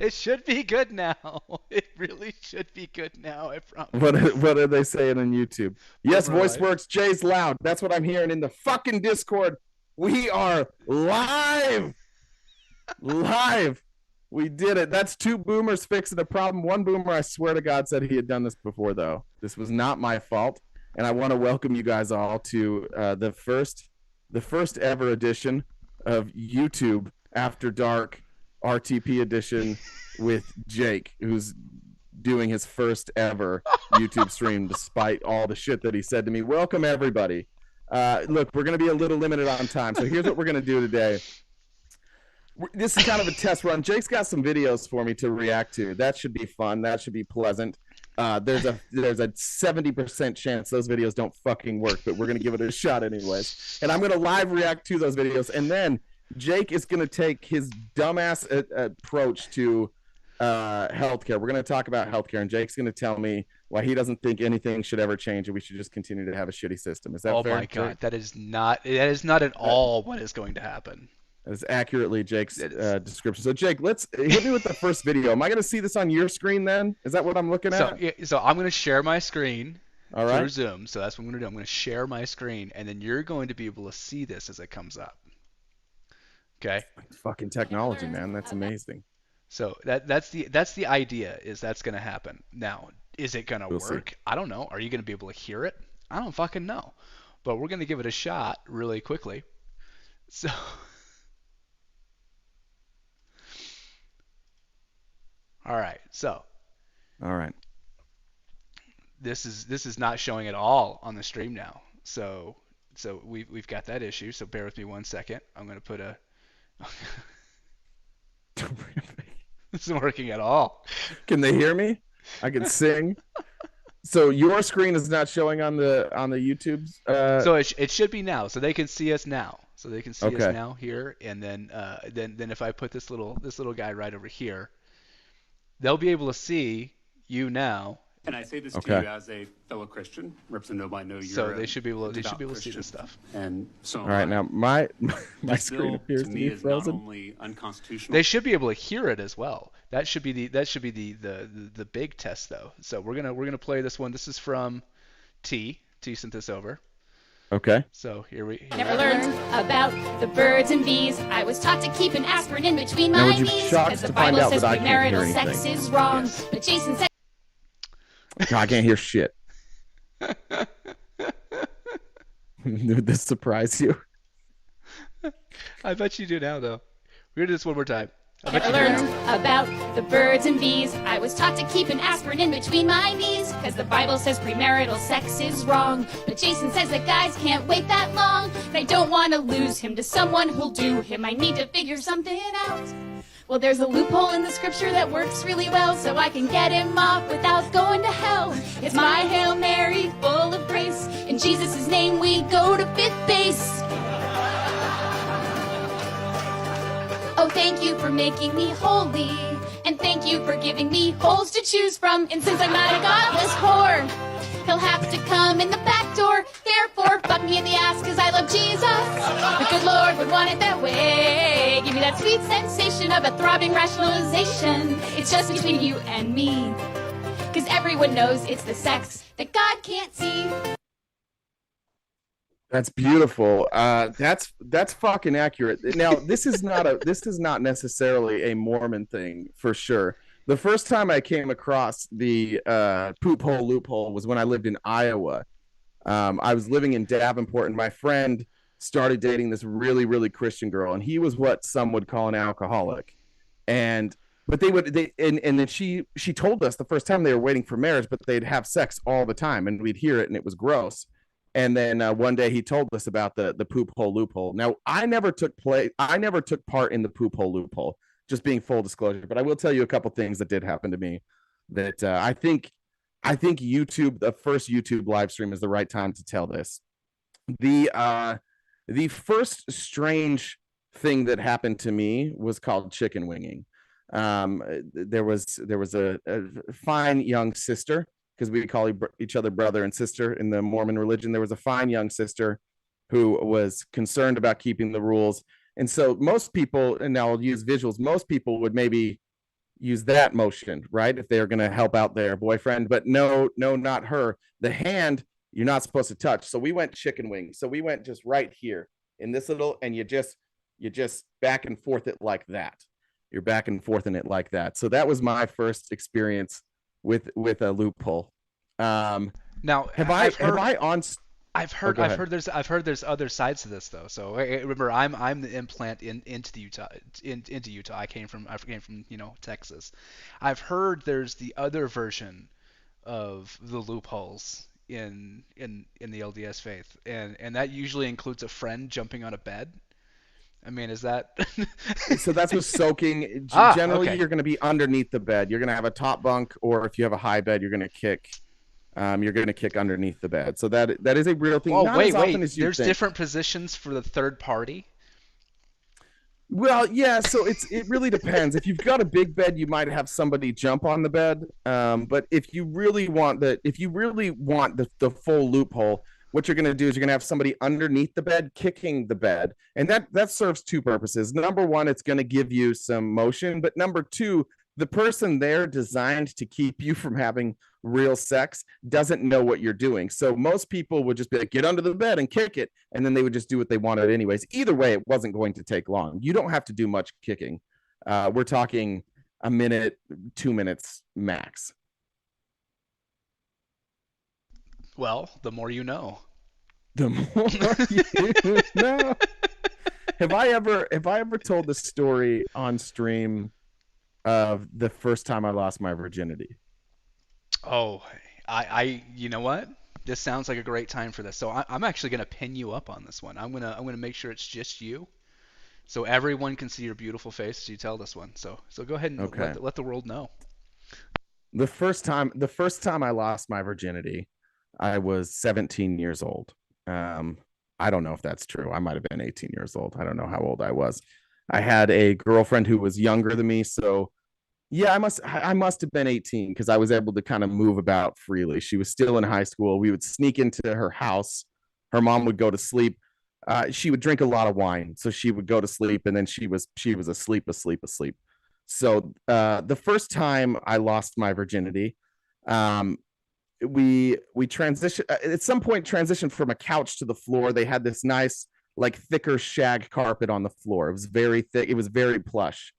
It should be good now. It really should be good now, I promise. What are they saying on YouTube? Yes, Boomer voice life. works. Jay's loud. That's what I'm hearing in the fucking Discord. We are live. Live. We did it. That's two boomers fixing the problem. One boomer, I swear to God, said he had done this before, though. This was not my fault. And I want to welcome you guys all to the first ever edition of YouTube After Dark RTP edition with Jake, who's doing his first ever YouTube stream despite all the shit that he said to me. Welcome, everybody. Look, we're going to be a little limited on time. So here's what we're going to do today. This is kind of a test run. Jake's got some videos for me to react to. That should be fun. That should be pleasant. There's a 70% chance those videos don't fucking work, but we're going to give it a shot anyways. And I'm going to live react to those videos. And then Jake is going to take his dumbass approach to healthcare. We're going to talk about healthcare, and Jake's going to tell me why he doesn't think anything should ever change and we should just continue to have a shitty system. Is that fair? Oh my God, Jake? that is not at all what is going to happen. That is accurately Jake's It is. description. So Jake, let's hit me with the first video. Am I going to see this on your screen then? Is that what I'm looking So, at? yeah, so I'm going to share my screen All through right. Zoom. So that's what I'm going to do. I'm going to share my screen, and then you're going to be able to see this as it comes up. Okay. Fucking technology, man. That's amazing. So that's the idea is that's going to happen. Now, is it going to We'll see. work? I don't know. Are you going to be able to hear it? I don't fucking know. But we're going to give it a shot really quickly. So all right. So All right. this is not showing at all on the stream now. So we've got that issue. So bear with me 1 second. I'm going to put a this isn't working at all. Can they hear me? I can sing. So your screen is not showing on the YouTube's. So it should be now. So they can see us now. So they can see us Okay. now here, and then if I put this little guy right over here, they'll be able to see you now. And I say this to Okay. you as a fellow Christian, reps and nobody know you're So they should be able a they should devout be able to see Christian. this stuff. And so All right. Now my this screen bill appears to to me be is not frozen. only unconstitutional. They should be able to hear it as well. That should be the big test though. So we're gonna play this one. This is from T. T sent this over. Okay. So here we Never learned about the birds and bees. I was taught to keep an aspirin in between Now, my would you be knees. shocked Because the to find Bible out says that I can't hear premarital sex anything? is wrong. Yes. But Jason said No, I can't hear shit. Did this surprise you? I bet you do now though. We're gonna do this one more time. I bet never you do learned now. about the birds and bees. I was taught to keep an aspirin in between my knees. Because the Bible says premarital sex is wrong. But Jason says that guys can't wait that long. And I don't want to lose him to someone who'll do him. I need to figure something out. Well, there's a loophole in the scripture that works really well, so I can get him off without going to hell. It's my Hail Mary full of grace. In Jesus' name we go to fifth base. Oh, thank you for making me holy. And thank you for giving me holes to choose from. And since I'm not a godless whore, he'll have to come in the back door. Therefore, fuck me in the ass because I love Jesus. The good Lord would want it that way. Give me that sweet sensation of a throbbing rationalization. It's just between you and me. Because everyone knows it's the sex that God can't see. That's beautiful. That's fucking accurate. Now, this is not necessarily a Mormon thing for sure. The first time I came across the poop hole loophole was when I lived in Iowa. I was living in Davenport, and my friend started dating this really, really Christian girl, and he was what some would call an alcoholic. And but and then she told us the first time they were waiting for marriage, but they'd have sex all the time, and we'd hear it, and it was gross. And then one day he told us about the poop hole loophole. Now, I never took part in the poop hole loophole, just being full disclosure. But I will tell you a couple things that did happen to me that I think YouTube, the first YouTube live stream, is the right time to tell this. The first strange thing that happened to me was called chicken winging. There was a fine young sister, because we call each other brother and sister in the Mormon religion. There was a fine young sister who was concerned about keeping the rules. And so most people, and now I'll use visuals, most people would maybe, use that motion, right? If they're going to help out their boyfriend, but no, not her. The hand, you're not supposed to touch. So we went chicken wing. So we went just right here in this little, and you just back and forth it like that. You're back and forth in it like that. So that was my first experience with a loophole. Now, I've heard there's other sides to this though. So remember, I'm the implant into Utah. I came from Texas. I've heard there's the other version of the loopholes in the LDS faith, and that usually includes a friend jumping on a bed. I mean, is that? So that's with soaking. Generally, okay. You're going to be underneath the bed. You're going to have a top bunk, or if you have a high bed, you're going to kick. You're going to kick underneath the bed. So that is a real thing. Oh, Not wait. as often as you There's think. different positions for the third party. Well, yeah. So it really depends. If you've got a big bed, you might have somebody jump on the bed. But if you really want the full loophole, what you're going to do is you're going to have somebody underneath the bed kicking the bed, and that serves two purposes. Number one, it's going to give you some motion, but number two, the person there designed to keep you from having real sex doesn't know what you're doing. So most people would just be like, get under the bed and kick it, and then they would just do what they wanted anyways. Either way, it wasn't going to take long. You don't have to do much kicking. We're talking a minute, 2 minutes max. Well, the more you know. The more you know. Have I ever told the story on stream of the first time I lost my virginity? Oh, you know what? This sounds like a great time for this. So I'm actually gonna pin you up on this one. I'm gonna make sure it's just you, so everyone can see your beautiful face as you tell this one. So go ahead and let the world know. The first time I lost my virginity, I was 17 years old. I don't know if that's true. I might have been 18 years old. I don't know how old I was. I had a girlfriend who was younger than me, so yeah, I must have been 18 because I was able to kind of move about freely. She was still in high school. We would sneak into her house. Her mom would go to sleep. She would drink a lot of wine, so she would go to sleep, and then she was asleep. So the first time I lost my virginity, we transitioned at some point, transitioned from a couch to the floor. They had this nice, like, thicker shag carpet on the floor. It was very thick. It was very plush.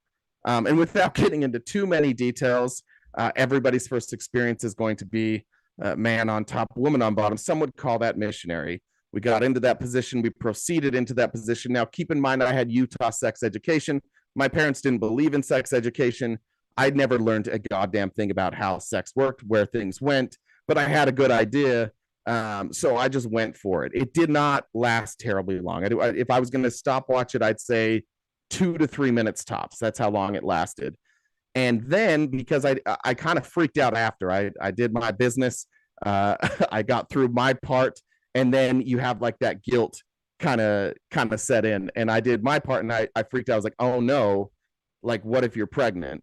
And without getting into too many details, everybody's first experience is going to be man on top, woman on bottom. Some would call that missionary. We got into that position. We proceeded into that position. Now, keep in mind, I had Utah sex education. My parents didn't believe in sex education. I'd never learned a goddamn thing about how sex worked, where things went, but I had a good idea. So I just went for it. It did not last terribly long. If I was going to stopwatch it, I'd say 2 to 3 minutes tops. That's how long it lasted. And then, because I kind of freaked out after I did my business, I got through my part, and then you have like that guilt kind of set in, and I did my part, and I freaked out. I was like, oh no, like, what if you're pregnant?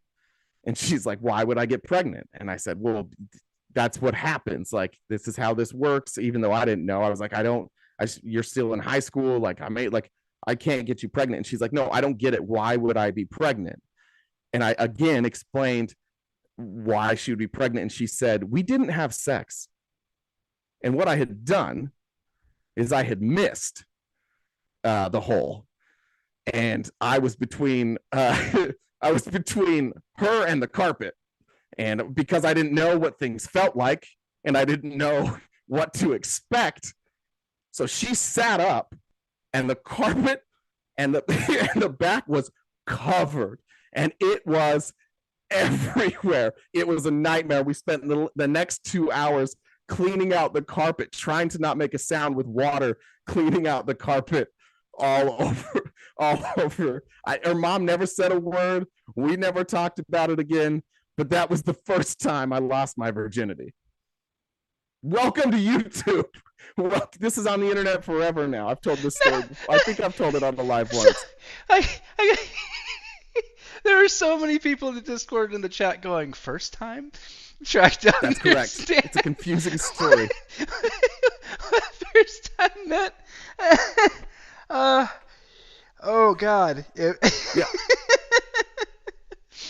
And she's like, why would I get pregnant? And I said, well, that's what happens. Like, this is how this works. Even though I didn't know, I was like, you're still in high school. Like, I can't get you pregnant. And she's like, no, I don't get it. Why would I be pregnant? And I again explained why she would be pregnant. And she said, we didn't have sex. And what I had done is I had missed the hole. And I was between her and the carpet. And because I didn't know what things felt like, and I didn't know what to expect, so she sat up, and the carpet and the back was covered, and it was everywhere. It was a nightmare. We spent the next 2 hours cleaning out the carpet, trying to not make a sound with water, cleaning out the carpet all over. Her mom never said a word. We never talked about it again. But that was the first time I lost my virginity. Welcome to YouTube. Well, this is on the internet forever now. I've told this story. I think I've told it on the live once. There are so many people in the Discord and in the chat going, first time? Track down. That's correct. It's a confusing story. First time met. Oh God. Yeah.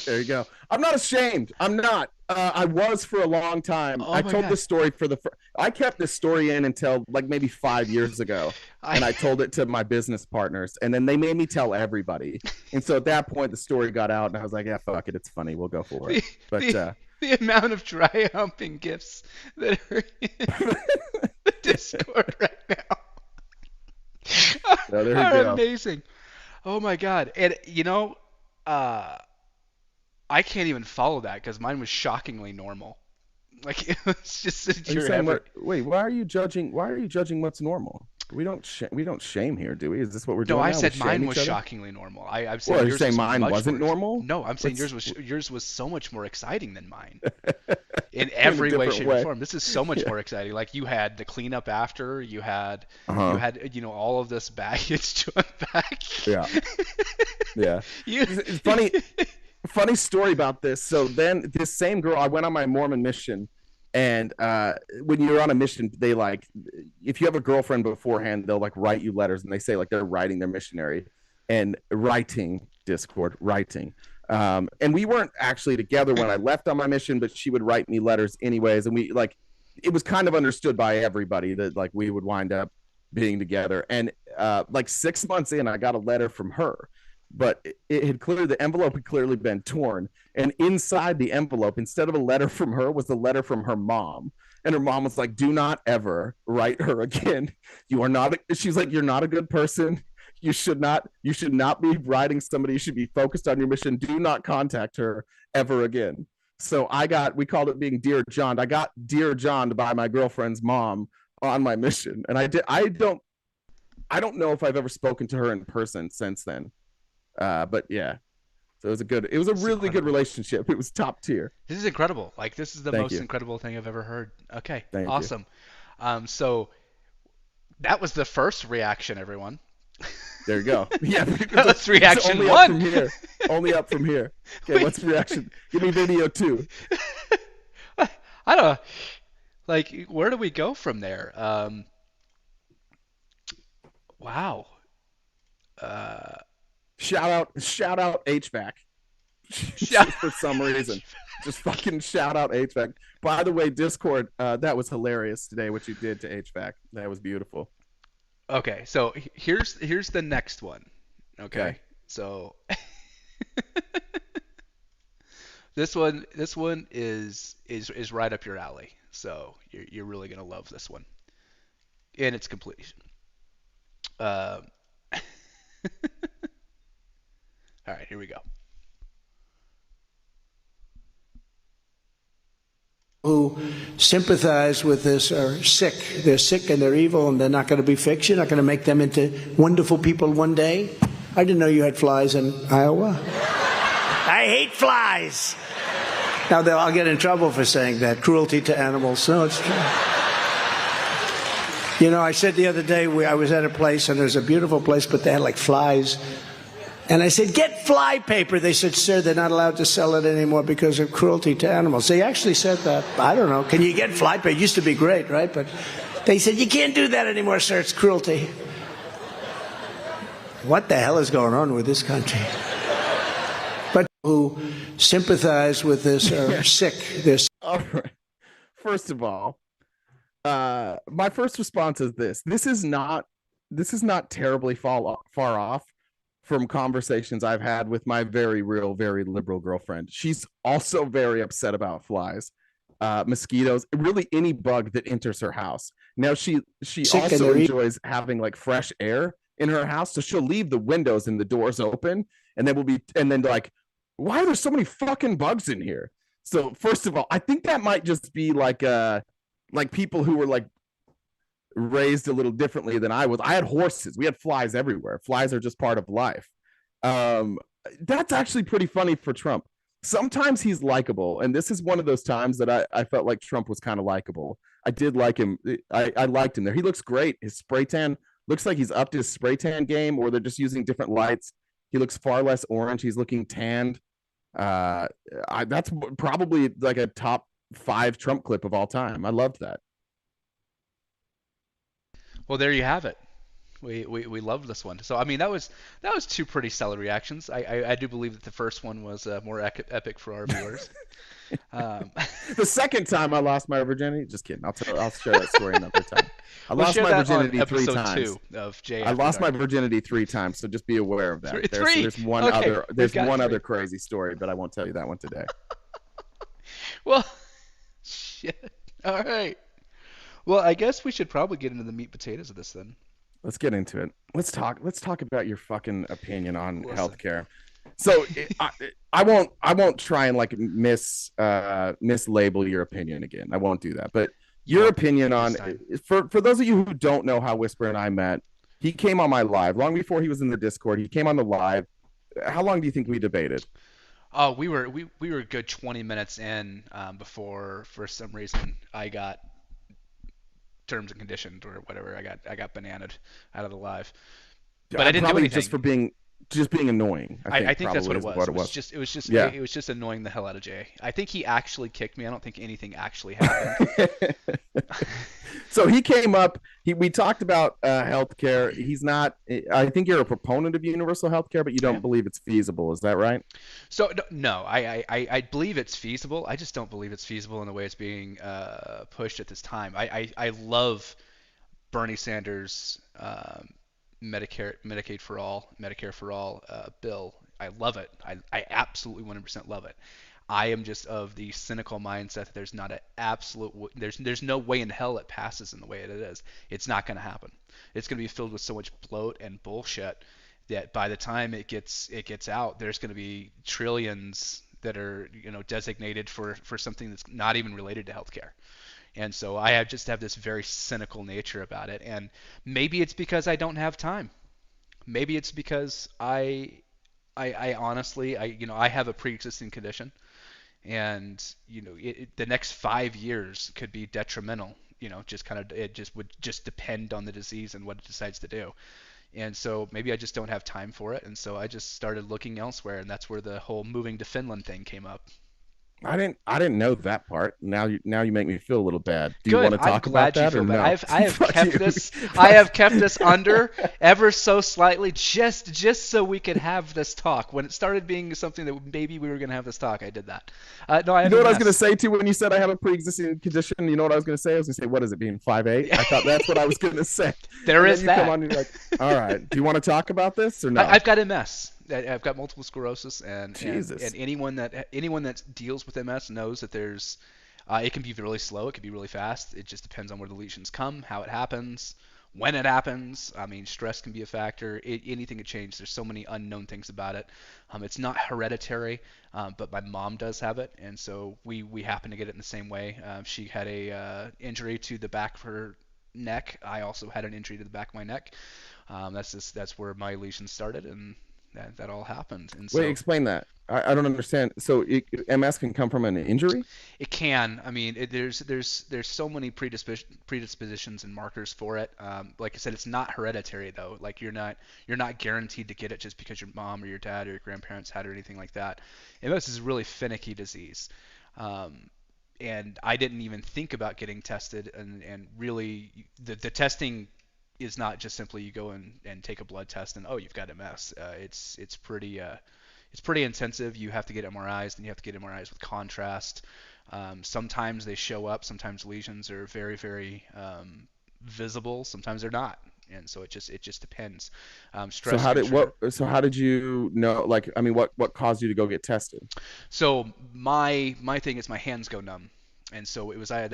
There you go. I'm not ashamed. I'm not. I was for a long time. Oh I my told God. this story I kept this story in until like maybe 5 years ago, and I told it to my business partners, and then they made me tell everybody. And so at that point, the story got out, and I was like, "Yeah, fuck it, it's funny. We'll go for it." But the amount of dry humping gifts that are in the Discord right now there you are go. amazing. Oh my God. And I can't even follow that because mine was shockingly normal. Like it was just Are you your saying ever. what? Wait, why are you judging? Why are you judging what's normal? We don't shame here, do we? Is this what we're No, doing I now? said We mine shame was each other? shockingly normal. I'm Well, saying are you yours saying was mine much wasn't more. normal? No, I'm saying Let's yours was so much more exciting than mine. In in a every way, different shape, or way. form. This is so much Yeah. more exciting. Like you had the cleanup after, you Uh-huh. had all of this baggage to unpack. Yeah. Yeah. You It's funny story about this. So then this same girl, I went on my Mormon mission, and when you're on a mission, they like if you have a girlfriend beforehand, they'll like write you letters, and they say like they're writing their missionary and writing Discord writing. And we weren't actually together when I left on my mission, but she would write me letters anyways, and we like it was kind of understood by everybody that like we would wind up being together. And like 6 months in, I got a letter from her, but it had clearly the envelope had clearly been torn, and inside the envelope, instead of a letter from her, was a letter from her mom. And her mom was like, "Do not ever write her again. You are not." She's like, "You're not a good person. You should not be writing somebody. You should be focused on your mission. Do not contact her ever again." So we called it being Dear John. I got Dear John by my girlfriend's mom on my mission, and I don't know if I've ever spoken to her in person since then. But yeah, so it was a really good relationship. It was top tier. This is incredible. Like this is the Thank most you. incredible thing I've ever heard. Okay, Thank you. awesome. So that was the first reaction, everyone. There you go. Yeah, That's reaction only one. Up from here. Only up from here. Okay, what's reaction? Give me video 2. I don't know. Like, where do we go from there? Wow. Shout out HVAC. Shout- For some reason. Just fucking shout out HVAC. By the way, Discord, that was hilarious today what you did to HVAC. That was beautiful. Okay, so here's the next one. Okay. So this one is right up your alley. So you're really gonna love this one in its completion. All right, here we go. Who sympathize with this are sick. They're sick and they're evil, and they're not going to be fixed. You're not going to make them into wonderful people one day. I didn't know you had flies in Iowa. I hate flies. Now, I'll get in trouble for saying that. Cruelty to animals. No, it's true. You know, I said the other day, I was at a place, and there's a beautiful place, but they had like flies. And I said, get fly paper. They said, sir, they're not allowed to sell it anymore because of cruelty to animals. They actually said that. I don't know. Can you get fly paper? It used to be great, right? But they said, you can't do that anymore, sir. It's cruelty. What the hell is going on with this country? But who sympathize with this are sick. They're sick. All right. First of all, my first response is this. This is not terribly far off from conversations I've had with my very real, very liberal girlfriend. She's also very upset about flies, mosquitoes, really any bug that enters her house. Now she also enjoys having like fresh air in her house, so she'll leave the windows and the doors open, and then like, why are there so many fucking bugs in here? So first of all, I think that might just be like people who were like raised a little differently than I was. I had horses. We had flies everywhere. Flies are just part of life. That's actually pretty funny for Trump. Sometimes he's likable, and this is one of those times that I felt like Trump was kind of likable. I did like him. I liked him there. He looks great. His spray tan looks like he's upped his spray tan game, or they're just using different lights. He looks far less orange. He's looking tanned. That's probably like a top 5 Trump clip of all time. I loved that. Well, there you have it. We loved this one. So I mean, that was two pretty stellar reactions. I do believe that the first one was more epic for our viewers. The second time I lost my virginity, just kidding. I'll share that story another time. I We'll lost share my that on virginity 3 episode times. 2 of Jay I After lost my Dark. virginity 3 times, so just be aware of that. Three. There's one Okay, other we've there's got one 3. other crazy story, but I won't tell you that one today. Well, shit. All right. Well, I guess we should probably get into the meat and potatoes of this then. Let's get into it. Let's talk about your fucking opinion on Listen. healthcare. So I won't try and like mislabel your opinion again. I won't do that. But your opinion on for those of you who don't know how Whisper and I met, he came on my live long before he was in the Discord. He came on the live. How long do you think we debated? Oh, we were a good 20 minutes in before for some reason I got terms and conditions or whatever. I got bananaed out of the live. But I didn't do anything. Just being annoying. I think that's what it was. It was just annoying the hell out of Jay. I think he actually kicked me. I don't think anything actually happened. So he came up. We talked about healthcare. He's not. I think you're a proponent of universal healthcare, but you don't believe it's feasible. Is that right? So no, I believe it's feasible. I just don't believe it's feasible in the way it's being pushed at this time. I love Bernie Sanders' Medicare for all bill. I love it. I absolutely 100% love it. I am just of the cynical mindset that there's not an absolute there's no way in hell it passes in the way it is. It's not going to happen. It's going to be filled with so much bloat and bullshit that by the time it gets out, there's going to be trillions that are designated for something that's not even related to healthcare. And so I just have this very cynical nature about it. And maybe it's because I don't have time. Maybe it's because I honestly, I have a pre-existing condition, and the next 5 years could be detrimental. It just would just depend on the disease and what it decides to do. And so maybe I just don't have time for it. And so I just started looking elsewhere, and that's where the whole moving to Finland thing came up. I didn't know that part. Now you make me feel a little bad. Do Good. you want to talk about that or no? I have kept this under ever so slightly, just so we could have this talk. When it started being something that maybe we were going to have this talk, I did that. No, I you know what I was going to say too when you said I have a pre-existing condition. You know what I was going to say? I was going to say, what is it, being 5'8"? I thought that's what I was going to say. There is that. Come on and you're like, all right. Do you want to talk about this or no? I've got MS. I've got multiple sclerosis, and anyone that deals with MS knows that there's it can be really slow, it can be really fast. It just depends on where the lesions come, how it happens, when it happens. I mean, stress can be a factor. Anything can change. There's so many unknown things about it. It's not hereditary, but my mom does have it, and so we happen to get it in the same way. She had a injury to the back of her neck. I also had an injury to the back of my neck. That's where my lesions started, and that all happened. And so, wait, explain that. I don't understand. So MS can come from an injury? It can. I mean, there's so many predispositions and markers for it. Like I said, it's not hereditary though. Like you're not guaranteed to get it just because your mom or your dad or your grandparents had it or anything like that. MS is a really finicky disease. And I didn't even think about getting tested, and really the testing is not just simply you go and take a blood test and you've got MS. It's pretty intensive. You have to get MRIs, and you have to get MRIs with contrast. Sometimes they show up. Sometimes lesions are very, very visible. Sometimes they're not, and so it just depends. So how did you know? Like, I mean, what caused you to go get tested? So my thing is my hands go numb. And so it was I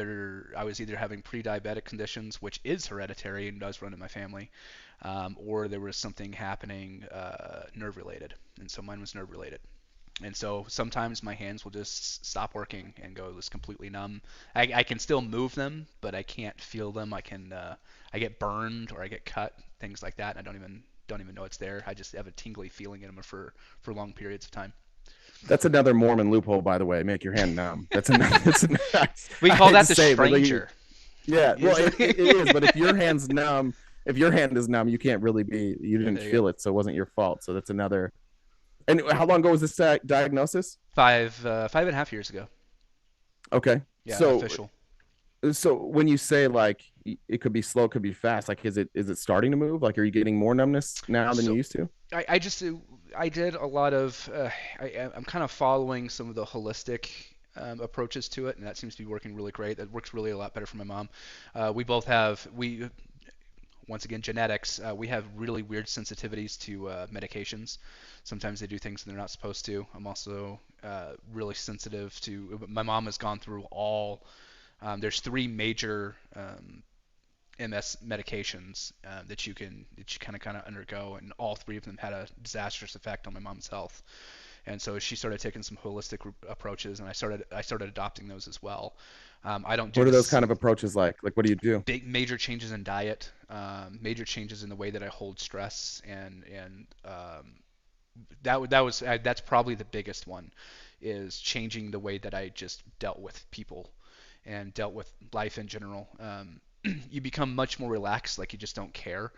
was either having pre-diabetic conditions, which is hereditary and does run in my family, or there was something happening nerve-related. And so mine was nerve-related. And so sometimes my hands will just stop working and go just completely numb. I can still move them, but I can't feel them. I get burned or I get cut, things like that. And I don't even know it's there. I just have a tingly feeling in them for long periods of time. That's another Mormon loophole, by the way. Make your hand numb. That's we call that the stranger. Yeah, well, it is. But if your hand is numb, you can't really be. You didn't feel it, so it wasn't your fault. So that's another. And how long ago was this diagnosis? 5.5 years ago. Okay. Yeah, so official. So when you say like it could be slow, it could be fast. Like, is it starting to move? Like, are you getting more numbness now than you So used to? I just I did a lot of I'm kind of following some of the holistic approaches to it, and that seems to be working really great. That works really a lot better for my mom. We both have once again genetics. We have really weird sensitivities to medications. Sometimes they do things they're not supposed to. I'm also really sensitive to. My mom has gone through all. There's three major MS medications that you kind of undergo, and all three of them had a disastrous effect on my mom's health. And so she started taking some holistic approaches, and I started adopting those as well. I don't do What are those this kind of approaches like? Like, what do you do? big major changes in diet, major changes in the way that I hold stress, and that's probably the biggest one, is changing the way that I just dealt with people and dealt with life in general. You become much more relaxed, like you just don't care.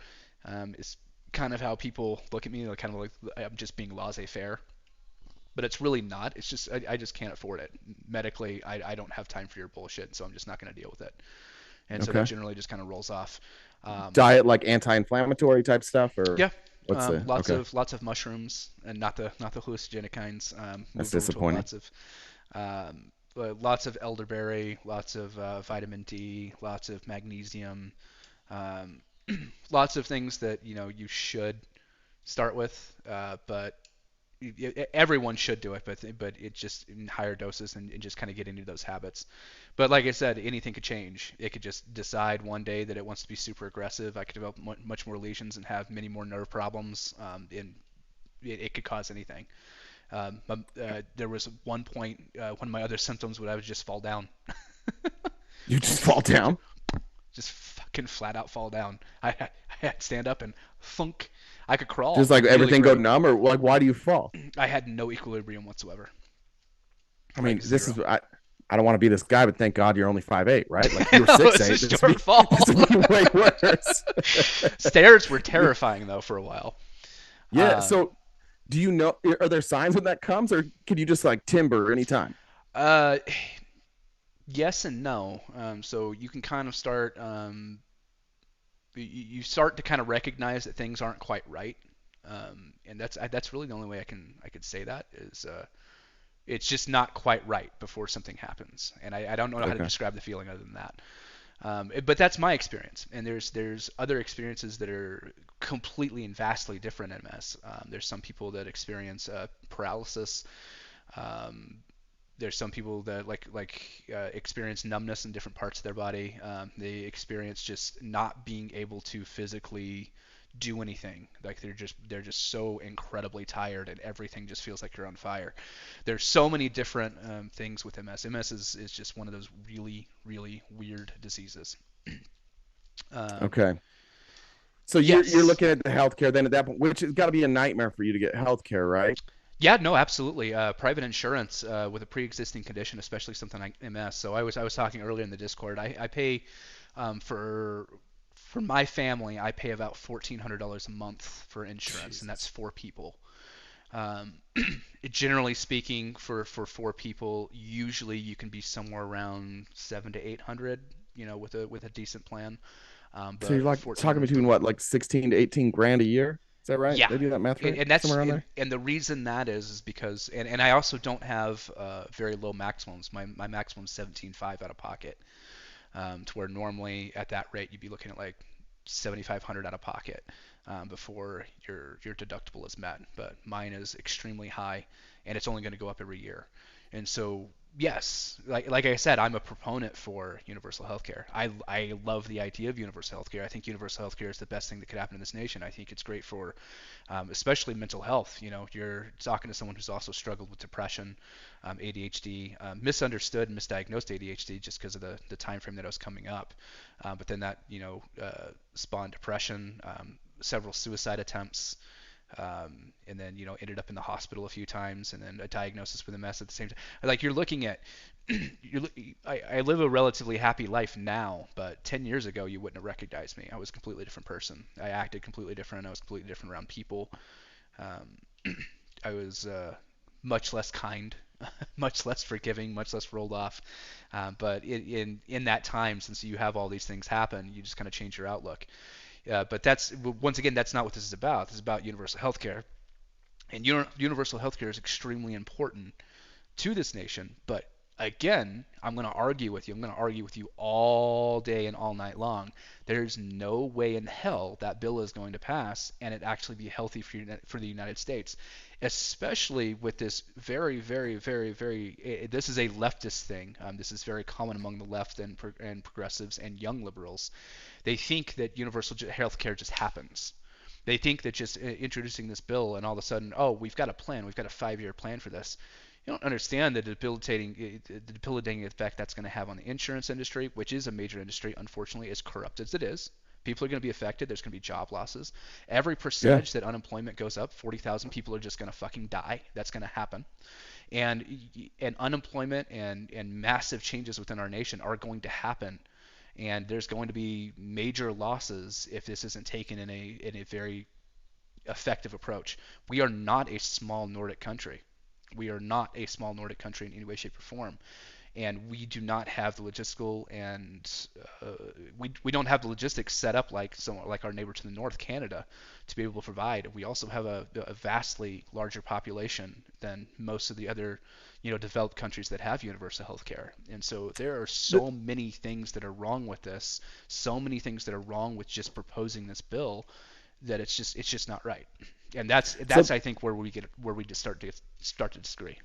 It's kind of how people look at me, like kind of like I'm just being laissez-faire, but it's really not. It's just I just can't afford it medically. I don't have time for your bullshit, so I'm just not going to deal with it. And so that Okay. generally just kind of rolls off. Diet like anti-inflammatory type stuff, or Yeah, what's the lots okay? of mushrooms, and not the hallucinogenic kinds. That's Moved over to disappointing. lots of elderberry, lots of vitamin D, lots of magnesium, um, lots of things that you should start with, but everyone should do it, but it's just in higher doses, and just kind of get into those habits. But like I said, anything could change. It could just decide one day that it wants to be super aggressive. I could develop much more lesions and have many more nerve problems. And it could cause anything. There was one point, one of my other symptoms would I would just fall down. You just fall down. Just fucking flat out fall down. I had to stand up and thunk. I could crawl. Just like Really everything go great. numb, or like why do you fall? I had no equilibrium whatsoever. I Like mean, this zero. is I don't want to be this guy, but thank God you're only 5'8", right? Like, if you were No, 6'8", it's this just would your fault. this would be way worse. Stairs were terrifying though for a while. Yeah. Um, So, do you know? Are there signs when that comes, or can you just like timber anytime? uh, yes and no. So you can kind of start. You start to kind of recognize that things aren't quite right. And that's really the only way I could say that is it's just not quite right before something happens. And I don't know how to Okay. describe the feeling other than that. But that's my experience, and there's other experiences that are completely and vastly different in MS. There's some people that experience paralysis. Um, there's some people that experience numbness in different parts of their body. They experience just not being able to physically do anything. Like they're just so incredibly tired, and everything just feels like you're on fire. There's so many different things with MS. MS is just one of those really really weird diseases. Um, Okay. So you're yes. looking at the healthcare then at that point, which has got to be a nightmare for you to get healthcare, right? Yeah, no, absolutely. Private insurance with a pre-existing condition, especially something like MS. So I was talking earlier in the Discord. I pay for my family. I pay about $1,400 a month for insurance, and that's Jesus. 4 people. Um, Generally speaking, for 4 people, usually you can be somewhere around 700 to 800. With a decent plan. So you're But like talking 1,400 between what, like 16 to 18 grand a year? Is that right? Yeah, They do that math right? and that's Somewhere around there? and the reason that is because and I also don't have very low maximums. My maximum is 17.5 out of pocket, to where normally at that rate you'd be looking at like 7,500 out of pocket before your deductible is met. But mine is extremely high, and it's only going to go up every year. And so yes, like I said, I'm a proponent for universal healthcare. I love the idea of universal healthcare. I think universal healthcare is the best thing that could happen in this nation. I think it's great for especially mental health. You're talking to someone who's also struggled with depression, ADHD, misunderstood and misdiagnosed ADHD just because of the time frame that I was coming up. But then that spawned depression, several suicide attempts, and then ended up in the hospital a few times, and then a diagnosis with MS at the same time. Like you're looking at, I live a relatively happy life now, but 10 years ago you wouldn't have recognized me. I was a completely different person. I acted completely different. I was completely different around people. Um, I was much less kind. much less forgiving, much less rolled off. But in that time, since you have all these things happen, you just kind of change your outlook. But that's once again, that's not what this is about. This is about universal health care, and universal health care is extremely important to this nation. But again, I'm going to argue with you. I'm going to argue with you all day and all night long. There's no way in hell that bill is going to pass and it actually be healthy for the United States, especially with this very, very, very, very. This is a leftist thing. This is very common among the left and progressives and young liberals. They think that universal health care just happens. They think that just introducing this bill and all of a sudden, oh, we've got a plan. We've got a 5-year plan for this. You don't understand the debilitating effect that's going to have on the insurance industry, which is a major industry, unfortunately, as corrupt as it is. People are going to be affected. There's going to be job losses. Every percentage that unemployment goes up, 40,000 people are just going to fucking die. That's going to happen. And unemployment and massive changes within our nation are going to happen. And there's going to be major losses if this isn't taken in a very effective approach. We are not a small Nordic country. We are not a small Nordic country in any way, shape, or form, and we do not have the logistical and we don't have the logistics set up like our neighbor to the north, Canada, to be able to provide. We also have a vastly larger population than most of the other, developed countries that have universal health care, and so there are so many things that are wrong with this, so many things that are wrong with just proposing this bill, that it's just not right. And that's I think where we just start to disagree.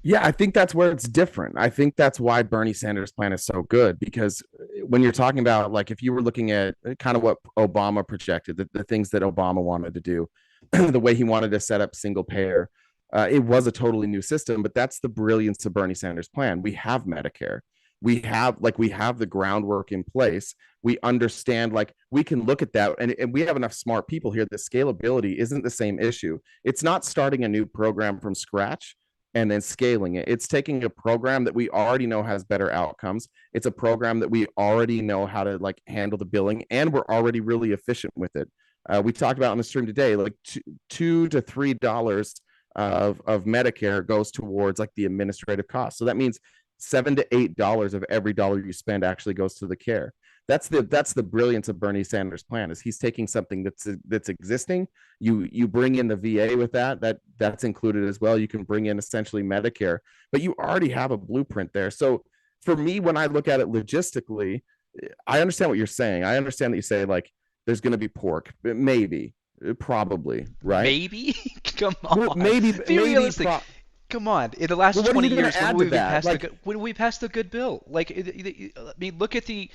Yeah, I think that's where it's different. I think that's why Bernie Sanders' plan is so good, because when you're talking about, like, if you were looking at kind of what Obama projected, the things that Obama wanted to do, the way he wanted to set up single payer, it was a totally new system. But that's the brilliance of Bernie Sanders' plan. We have Medicare. We have the groundwork in place. We understand, like, we can look at that, and we have enough smart people here that scalability isn't the same issue. It's not starting a new program from scratch and then scaling it. It's taking a program that we already know has better outcomes. It's a program that we already know how to, like, handle the billing, and we're already really efficient with it. We talked about on the stream today, like $2 to $3 of Medicare goes towards, like, the administrative cost. So that means $7 to $8 of every dollar you spend actually goes to the care. That's the brilliance of Bernie Sanders' plan, is he's taking something that's existing. You bring in the VA with that's included as well. You can bring in essentially Medicare, but you already have a blueprint there. So for me, when I look at it logistically, I understand what you're saying. I understand that you say, like, there's going to be pork, maybe, probably, right? Maybe. Come on. Maybe. Be realistic. Come on, in the last 20 years, when we passed the good bill, like, I mean, look at the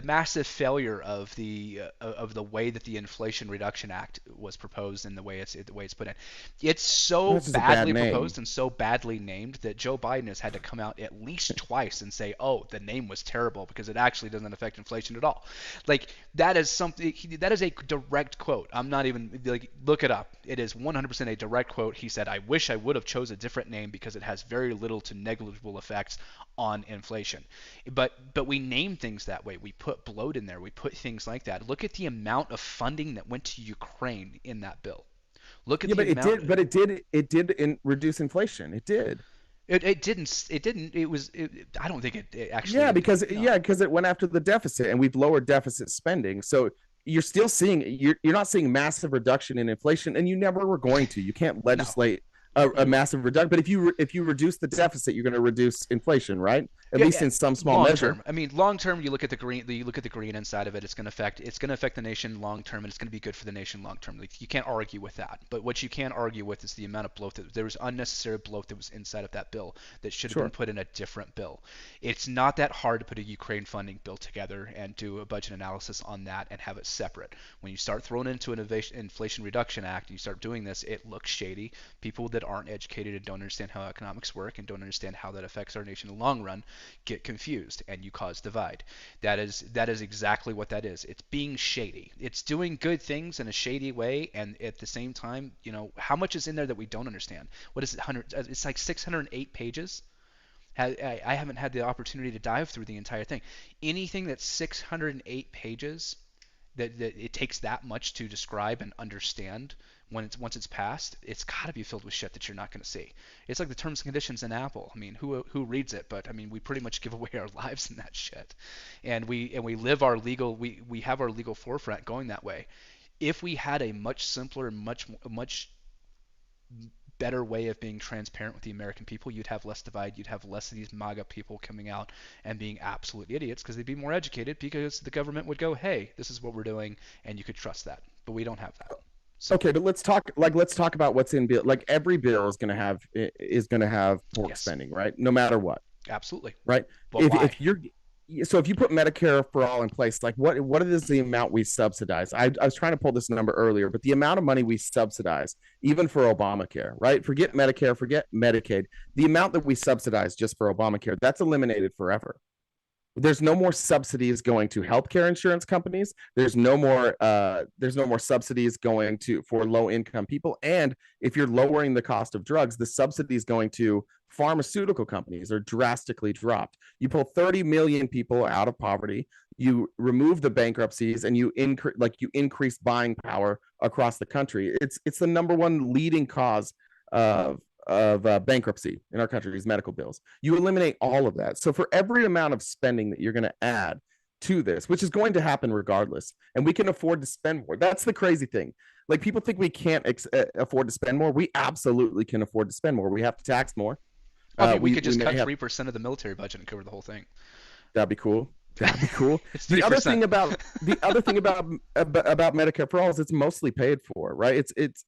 massive failure of the way that the Inflation Reduction Act was proposed and the way it's put in. It's so badly proposed and so badly named that Joe Biden has had to come out at least twice and say, "Oh, the name was terrible because it actually doesn't affect inflation at all." Like, that is something. That is a direct quote. I'm not even, like, look it up. It is 100% a direct quote. He said, "I wish I would have chose a different name because it has very little to negligible effects on inflation." But we name things that way. We put bloat in there. We put things like that. Look at the amount of funding that went to Ukraine in that bill. Look at the amount. It did reduce inflation. It did. It didn't. I don't think it actually. Yeah, because it went after the deficit, and we've lowered deficit spending. So you're still seeing you're not seeing massive reduction in inflation, and you never were going to. You can't legislate a massive reduction. But if you reduce the deficit, you're going to reduce inflation, right? At least in some small measure. Term. I mean, long term, you look at the green. You look at the green inside of it. It's going to affect the nation long term, and it's going to be good for the nation long term. Like, you can't argue with that. But what you can argue with is the amount of bloat there was unnecessary bloat that was inside of that bill that should have been put in a different bill. It's not that hard to put a Ukraine funding bill together and do a budget analysis on that and have it separate. When you start throwing into an Inflation Reduction Act, and you start doing this, it looks shady. People that aren't educated and don't understand how economics work and don't understand how that affects our nation in the long run get confused, and you cause divide. That is exactly what that is. It's being shady. It's doing good things in a shady way, and at the same time, how much is in there that we don't understand? What is it? It's like 608 pages. I haven't had the opportunity to dive through the entire thing. Anything that's 608 pages, that it takes that much to describe and understand once it's passed, it's got to be filled with shit that you're not going to see. It's like the terms and conditions in Apple. I mean, who reads it? But I mean, we pretty much give away our lives in that shit, and we live our legal we have our legal forefront going that way. If we had a much simpler, much better way of being transparent with the American people, you'd have less divide. You'd have less of these MAGA people coming out and being absolute idiots because they'd be more educated because the government would go, hey, this is what we're doing, and you could trust that. But we don't have that. So, okay, but let's talk about what's in bill. Like every bill is going to have pork spending, right? No matter what. Absolutely. Right. But why? If you put Medicare for all in place, like what is the amount we subsidize? I was trying to pull this number earlier, but the amount of money we subsidize, even for Obamacare, right? Forget Medicare, forget Medicaid. The amount that we subsidize just for Obamacare, that's eliminated forever. There's no more subsidies going to healthcare insurance companies. There's no more subsidies going for low income people. And if you're lowering the cost of drugs, the subsidies going to pharmaceutical companies are drastically dropped. You pull 30 million people out of poverty, you remove the bankruptcies, and you increase buying power across the country. It's the number one leading cause of bankruptcy in our country is medical bills. You eliminate all of that. So for every amount of spending that you're going to add to this, which is going to happen regardless, and we can afford to spend more. That's the crazy thing. Like people think we can't afford to spend more. We absolutely can afford to spend more. We have to tax more. I mean, we could just cut 3% of the military budget and cover the whole thing. That'd be cool. That'd be cool. The other thing about Medicare for all is it's mostly paid for, right? It's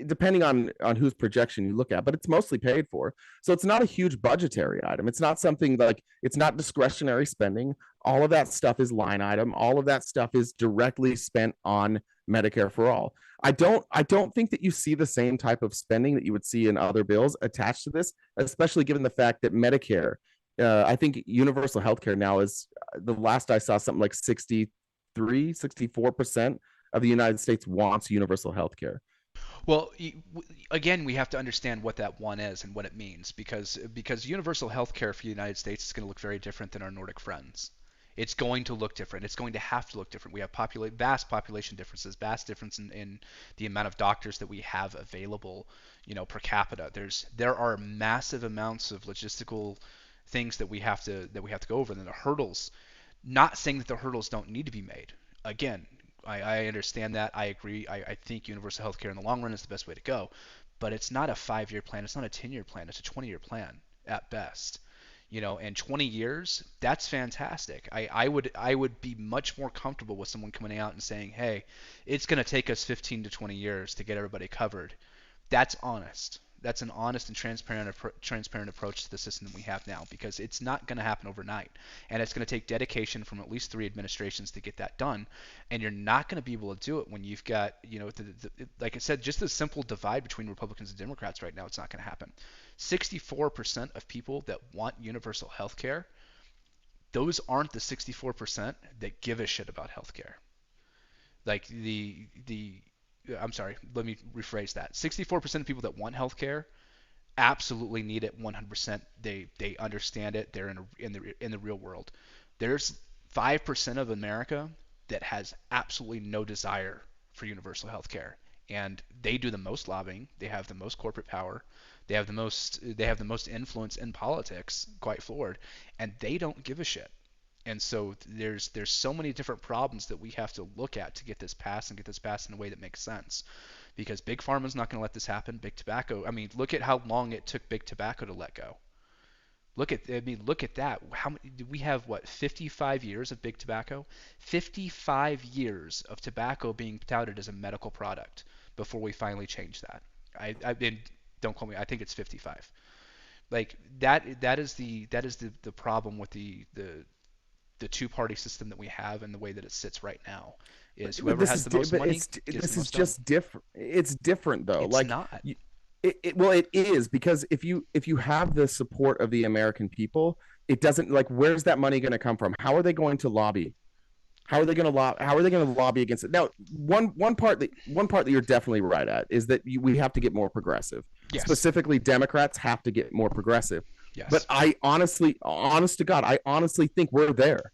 depending on whose projection you look at, but it's mostly paid for. So it's not a huge budgetary item. It's not something like, it's not discretionary spending. All of that stuff is line item. All of that stuff is directly spent on Medicare for all. I don't think that you see the same type of spending that you would see in other bills attached to this, especially given the fact that Medicare, I think universal healthcare now is, the last I saw, something like 64% of the United States wants universal healthcare. Well, again, we have to understand what that one is and what it means, because universal healthcare for the United States is going to look very different than our Nordic friends. It's going to look different. It's going to have to look different. We have vast population differences, vast difference in the amount of doctors that we have available, per capita. There are massive amounts of logistical things that we have to go over, and then the hurdles. Not saying that the hurdles don't need to be made. Again, I understand that. I agree. I think universal healthcare in the long run is the best way to go, but it's not a 5-year plan. It's not a 10-year plan. It's a 20-year plan at best. And 20 years, that's fantastic. I would be much more comfortable with someone coming out and saying, hey, it's going to take us 15 to 20 years to get everybody covered. That's honest. That's an honest and transparent approach to the system that we have now, because it's not going to happen overnight, and it's going to take dedication from at least 3 administrations to get that done. And you're not going to be able to do it when you've got, like I said, just the simple divide between Republicans and Democrats right now. It's not going to happen. 64% of people that want universal health care, those aren't the 64% that give a shit about health care. Like I'm sorry, let me rephrase that. 64% of people that want health care absolutely need it 100%. They understand it. They're in the real world. There's 5% of America that has absolutely no desire for universal health care, and they do the most lobbying. They have the most corporate power. They have the most influence in politics, quite forward, and they don't give a shit. And so there's so many different problems that we have to look at to get this passed, and get this passed in a way that makes sense. Because Big Pharma's not going to let this happen. Big Tobacco, I mean, look at how long it took Big Tobacco to let go. Look at that. How many, we have 55 years of Big Tobacco? 55 years of tobacco being touted as a medical product before we finally change that. I mean, don't quote me. I think it's 55. Like that is the problem with the two-party system that we have, and the way that it sits right now is whoever has the most money gets the most done. This is just different. It's different though. It's not. Well, it is, because if you have the support of the American people, it doesn't, like, where's that money going to come from? How are they going to lobby? How are they going to lobby against it? Now, one part that you're definitely right at is that we have to get more progressive. Yes. Specifically, Democrats have to get more progressive. Yes. But I honestly, honest to God, I honestly think we're there.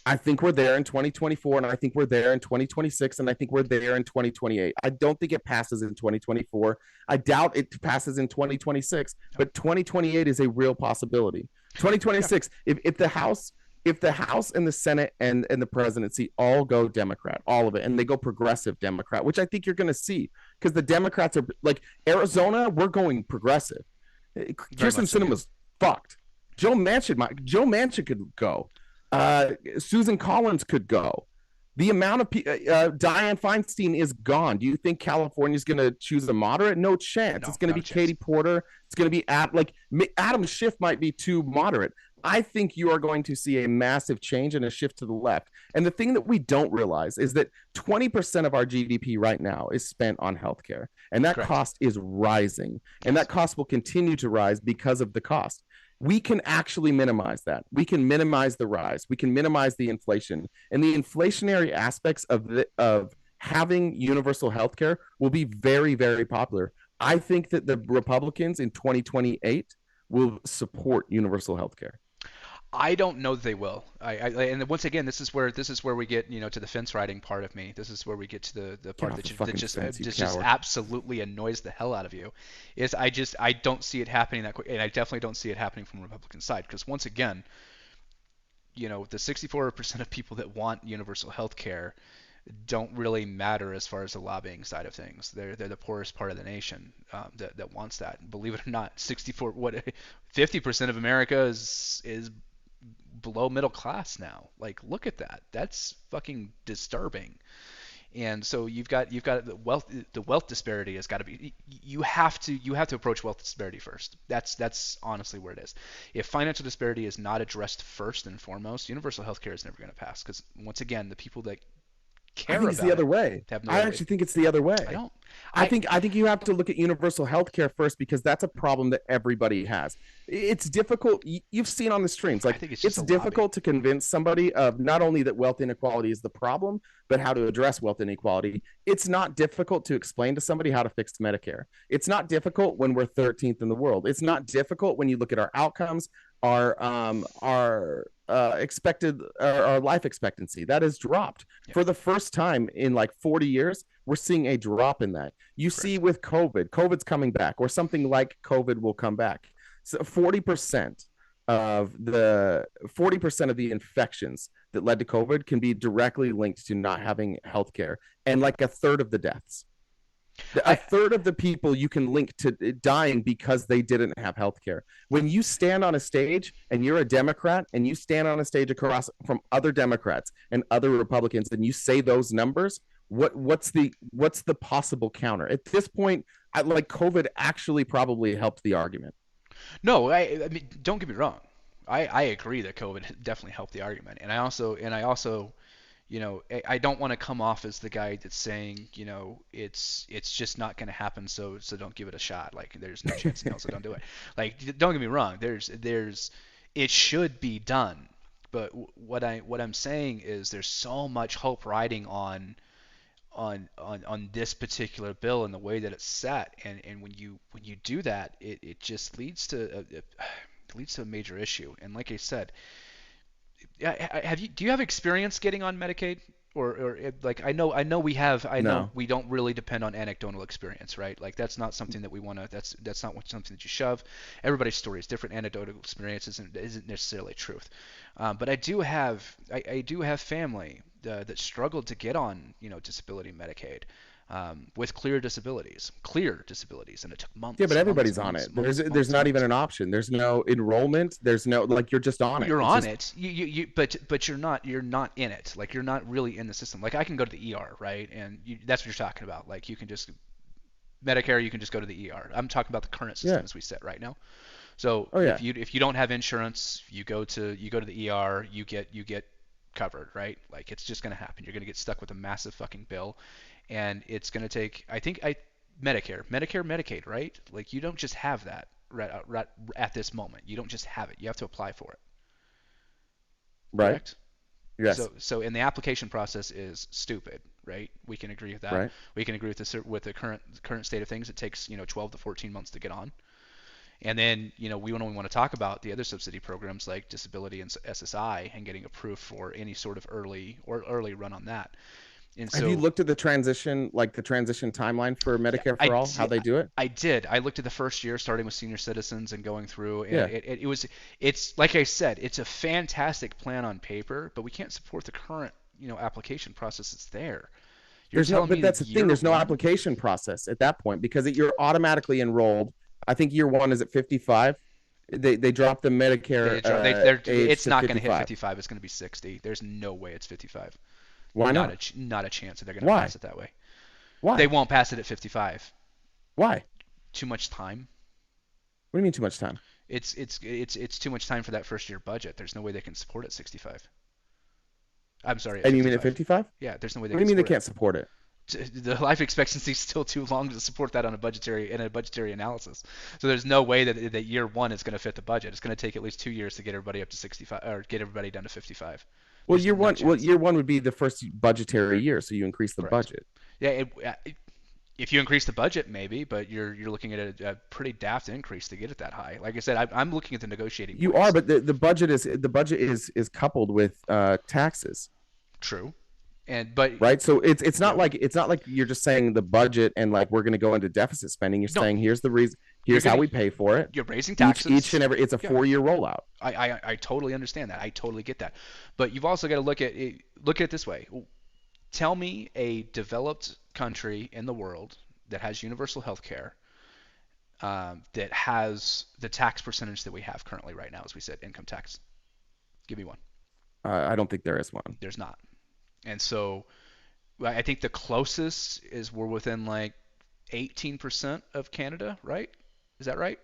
I think we're there in 2024, and I think we're there in 2026, and I think we're there in 2028. I don't think it passes in 2024. I doubt it passes in 2026, but 2028 is a real possibility. 2026, if the House and the Senate and the presidency all go Democrat, all of it, and they go progressive Democrat, which I think you're going to see, because the Democrats are like Arizona, we're going progressive. Kirsten Sinema's fucked. Joe Manchin could go. Susan Collins could go. The amount of Dianne Feinstein is gone. Do you think California's going to choose a moderate? No chance. No, it's going to be Katie Porter. It's going to be Adam Schiff might be too moderate. I think you are going to see a massive change and a shift to the left. And the thing that we don't realize is that 20% of our GDP right now is spent on healthcare, and that cost is rising, and that cost will continue to rise because of the cost. We can actually minimize that. We can minimize the rise. We can minimize the inflation, and the inflationary aspects of having universal health care will be very, very popular. I think that the Republicans in 2028 will support universal health care. I don't know that they will. And once again, this is where we get to the fence riding part of me. This is where we get to the part that just absolutely annoys the hell out of you. Is I don't see it happening that quick, and I definitely don't see it happening from the Republican side, because once again, the 64% of people that want universal health care don't really matter as far as the lobbying side of things. They're the poorest part of the nation that wants that. Believe it or not, 50% of America is below middle class now. Like, look at that. That's fucking disturbing. And so you've got the wealth disparity has got to be, you have to approach wealth disparity first. That's honestly where it is. If financial disparity is not addressed first and foremost, universal health care is never going to pass, because once again, the people that care about it's the other way. I actually think it's the other way. I think you have to look at universal health care first, because that's a problem that everybody has. It's difficult. You've seen on the streams, like, it's difficult to convince somebody of not only that wealth inequality is the problem, but how to address wealth inequality. It's not difficult to explain to somebody how to fix Medicare. It's not difficult when we're 13th in the world. It's not difficult when you look at our outcomes, our expected our life expectancy that has dropped for the first time in like 40 years. We're seeing a drop in that. You see with COVID's coming back, or something like COVID will come back. So 40% of the infections that led to COVID can be directly linked to not having health care, and like a third of the deaths. A third of the people you can link to dying because they didn't have health care. When you stand on a stage and you're a Democrat, and you stand on a stage across from other Democrats and other Republicans, and you say those numbers, what's the possible counter? At this point, like, COVID actually probably helped the argument. No, I mean, don't get me wrong. I agree that COVID definitely helped the argument, and I also I don't want to come off as the guy that's saying, it's just not going to happen, so don't give it a shot. Like, there's no chance in hell, so don't do it. Like, don't get me wrong. It should be done, but what I'm saying is there's so much hope riding on this particular bill and the way that it's set, and when you do that, it just leads to a major issue. And like I said, do you have experience getting on Medicaid, or like, I know we have. I know we don't really depend on anecdotal experience, right? Like, that's not something that we want to. That's not something that you shove. Everybody's story is different. Anecdotal experience isn't necessarily truth. But I do have family that struggled to get on disability Medicaid. With clear disabilities, and it took months. Yeah, but everybody's on it. There's not even an option. There's no enrollment. There's no, like, you're just on it. You're on it. But you're not in it. Like, you're not really in the system. Like, I can go to the ER, right? And that's what you're talking about. Like, you can just Medicare. You can just go to the ER. I'm talking about the current system as we sit right now. So if you don't have insurance, you go to the ER. You get covered, right? Like, it's just gonna happen. You're gonna get stuck with a massive fucking bill. And it's going to take, Medicare, Medicaid, right? Like, you don't just have that right at this moment. You don't just have it. You have to apply for it. Right. Correct? Yes. So and the application process is stupid, right? We can agree with that. Right. We can agree with the current state of things. It takes 12 to 14 months to get on. And then, we don't even want to talk about the other subsidy programs like disability and SSI and getting approved for any sort of early run on that. And Have you looked at the transition timeline for Medicare for All, how they do it? I did. I looked at the first year, starting with senior citizens and going through. And Yeah. it's like I said, it's a fantastic plan on paper, but we can't support the current, application process that's there. But that's the thing. There's no application process at that point because you're automatically enrolled. I think year one is at 55. They drop the Medicare age it's to not going to 55. hit 55. It's going to be 60. There's no way it's 55. Why not? Not a chance that they're going to pass it that way. Why? They won't pass it at 55. Why? Too much time. What do you mean too much time? It's too much time for that first year budget. There's no way they can support it 65. I'm sorry. And you mean at 55? Yeah, there's no way they. What do you mean they can't support it? The life expectancy is still too long to support that on a budgetary analysis. So there's no way that year one is going to fit the budget. It's going to take at least 2 years to get everybody up to 65 or get everybody down to 55. Well, year one would be the first budgetary year, so you increase the budget. Yeah, if you increase the budget, maybe, but you're looking at a pretty daft increase to get it that high. Like I said, I'm looking at the negotiating. You are, but the budget is coupled with taxes. True. Right, so it's not like you're just saying the budget and like we're going to go into deficit spending. You're saying here's the reason, here's how we pay for it. You're raising taxes each and every. It's a 4-year rollout. I totally understand that. I totally get that. But you've also got to look at it this way. Tell me a developed country in the world that has universal health care, that has the tax percentage that we have currently right now, as we said, income tax. Give me one. I don't think there is one. There's not. And so I think the closest is we're within like 18% of Canada, right? Is that right?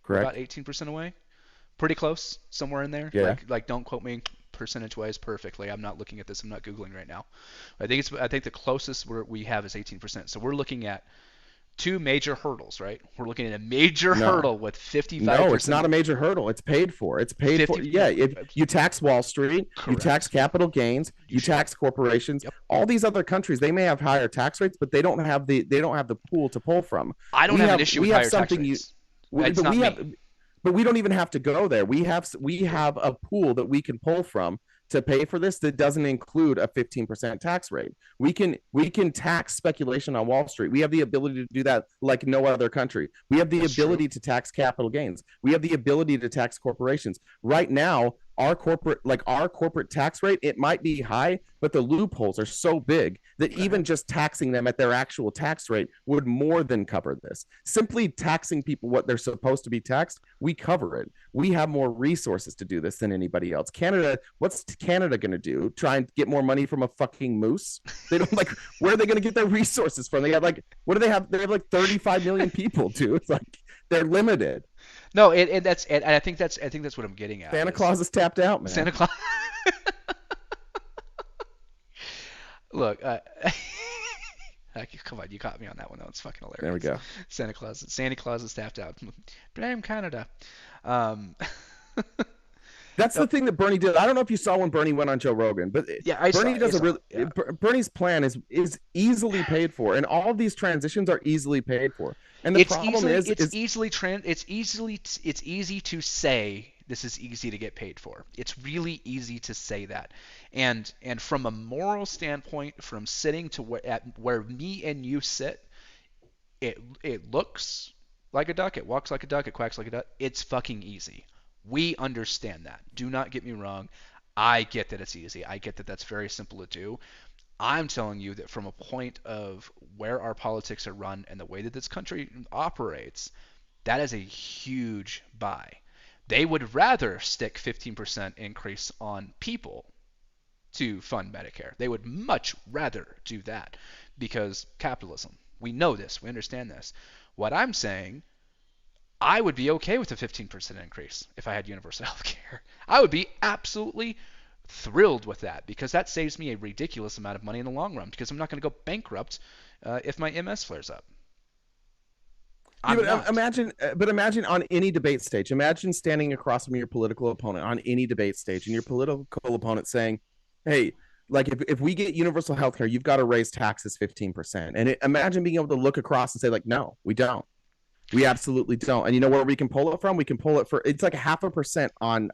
Correct. We're about 18% away. Pretty close, somewhere in there. Yeah. Like don't quote me percentage-wise perfectly. I'm not looking at this. I'm not Googling right now. I think the closest we have is 18%. So we're looking at two major hurdles, right? We're looking at a major hurdle with 55%. No, it's not a major hurdle. It's paid for. It's paid for. Yeah, you tax Wall Street, correct. You tax capital gains, you tax corporations. Yep. All these other countries, they may have higher tax rates, but they don't have the pool to pull from. I don't have an issue with higher tax rates. But we don't even have to go there. We have a pool that we can pull from to pay for this that doesn't include a 15% tax rate. We can tax speculation on Wall Street. We have the ability to do that like no other country. We have the ability to tax capital gains. We have the ability to tax corporations. Right now, our corporate tax rate, it might be high, but the loopholes are so big that even just taxing them at their actual tax rate would more than cover this. Simply taxing people what they're supposed to be taxed, we cover it. We have more resources to do this than anybody else. What's Canada going to do? Try and get more money from a fucking moose? They don't where are they going to get their resources from? They have what do they have? They have 35 million people, dude. It's like they're limited. No, I think that's what I'm getting at. Santa Claus is tapped out, man. Santa Claus. Look, come on, you caught me on that one. That was fucking hilarious. There we go. Santa Claus is tapped out. Blame Canada. That's the thing that Bernie did. I don't know if you saw when Bernie went on Joe Rogan, but Bernie's plan is easily paid for, and all of these transitions are easily paid for. And the problem is it's easy to say this is easy to get paid for. It's really easy to say that, and from a moral standpoint, from sitting to where me and you sit, it looks like a duck, it walks like a duck, it quacks like a duck. It's fucking easy. We understand that. Do not get me wrong. I get that it's easy. I get that that's very simple to do. I'm telling you that from a point of where our politics are run and the way that this country operates, that is a huge buy. They would rather stick 15% increase on people to fund Medicare. They would much rather do that because capitalism. We know this. We understand this. What I'm saying, I would be okay with a 15% increase if I had universal health care. I would be absolutely thrilled with that because that saves me a ridiculous amount of money in the long run because I'm not going to go bankrupt if my MS flares up. Imagine on any debate stage. Imagine standing across from your political opponent on any debate stage and your political opponent saying, hey, like if we get universal health care, you've got to raise taxes 15%. And imagine being able to look across and say like, no, we don't. We absolutely don't. And you know where we can pull it from? We can pull it for, it's like 0.5% on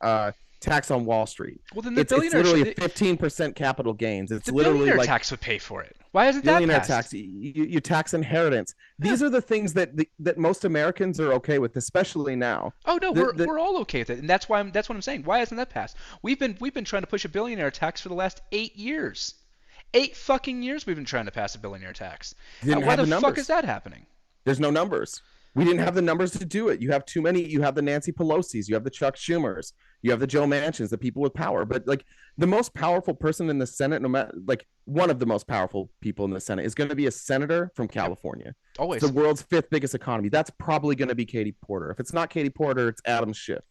tax on Wall Street. Well, then the It's billionaire literally 15% capital gains. It's the literally billionaire like tax would pay for it. Why isn't that billionaire passed? tax. You tax inheritance. These are the things that that most Americans are okay with, especially now. Oh no, we're all okay with it, and that's what I'm saying. Why hasn't that passed? We've been trying to push a billionaire tax for the last 8 years. 8 fucking years we've been trying to pass a billionaire tax. Why the fuck is that happening? There's no numbers. We didn't have the numbers to do it. You have too many. You have the Nancy Pelosi's. You have the Chuck Schumers. You have the Joe Manchins, the people with power. But like the most powerful person in the Senate, no matter like one of the most powerful people in the Senate, is going to be a senator from California. Always. It's the world's 5th biggest economy. That's probably going to be Katie Porter. If it's not Katie Porter, it's Adam Schiff.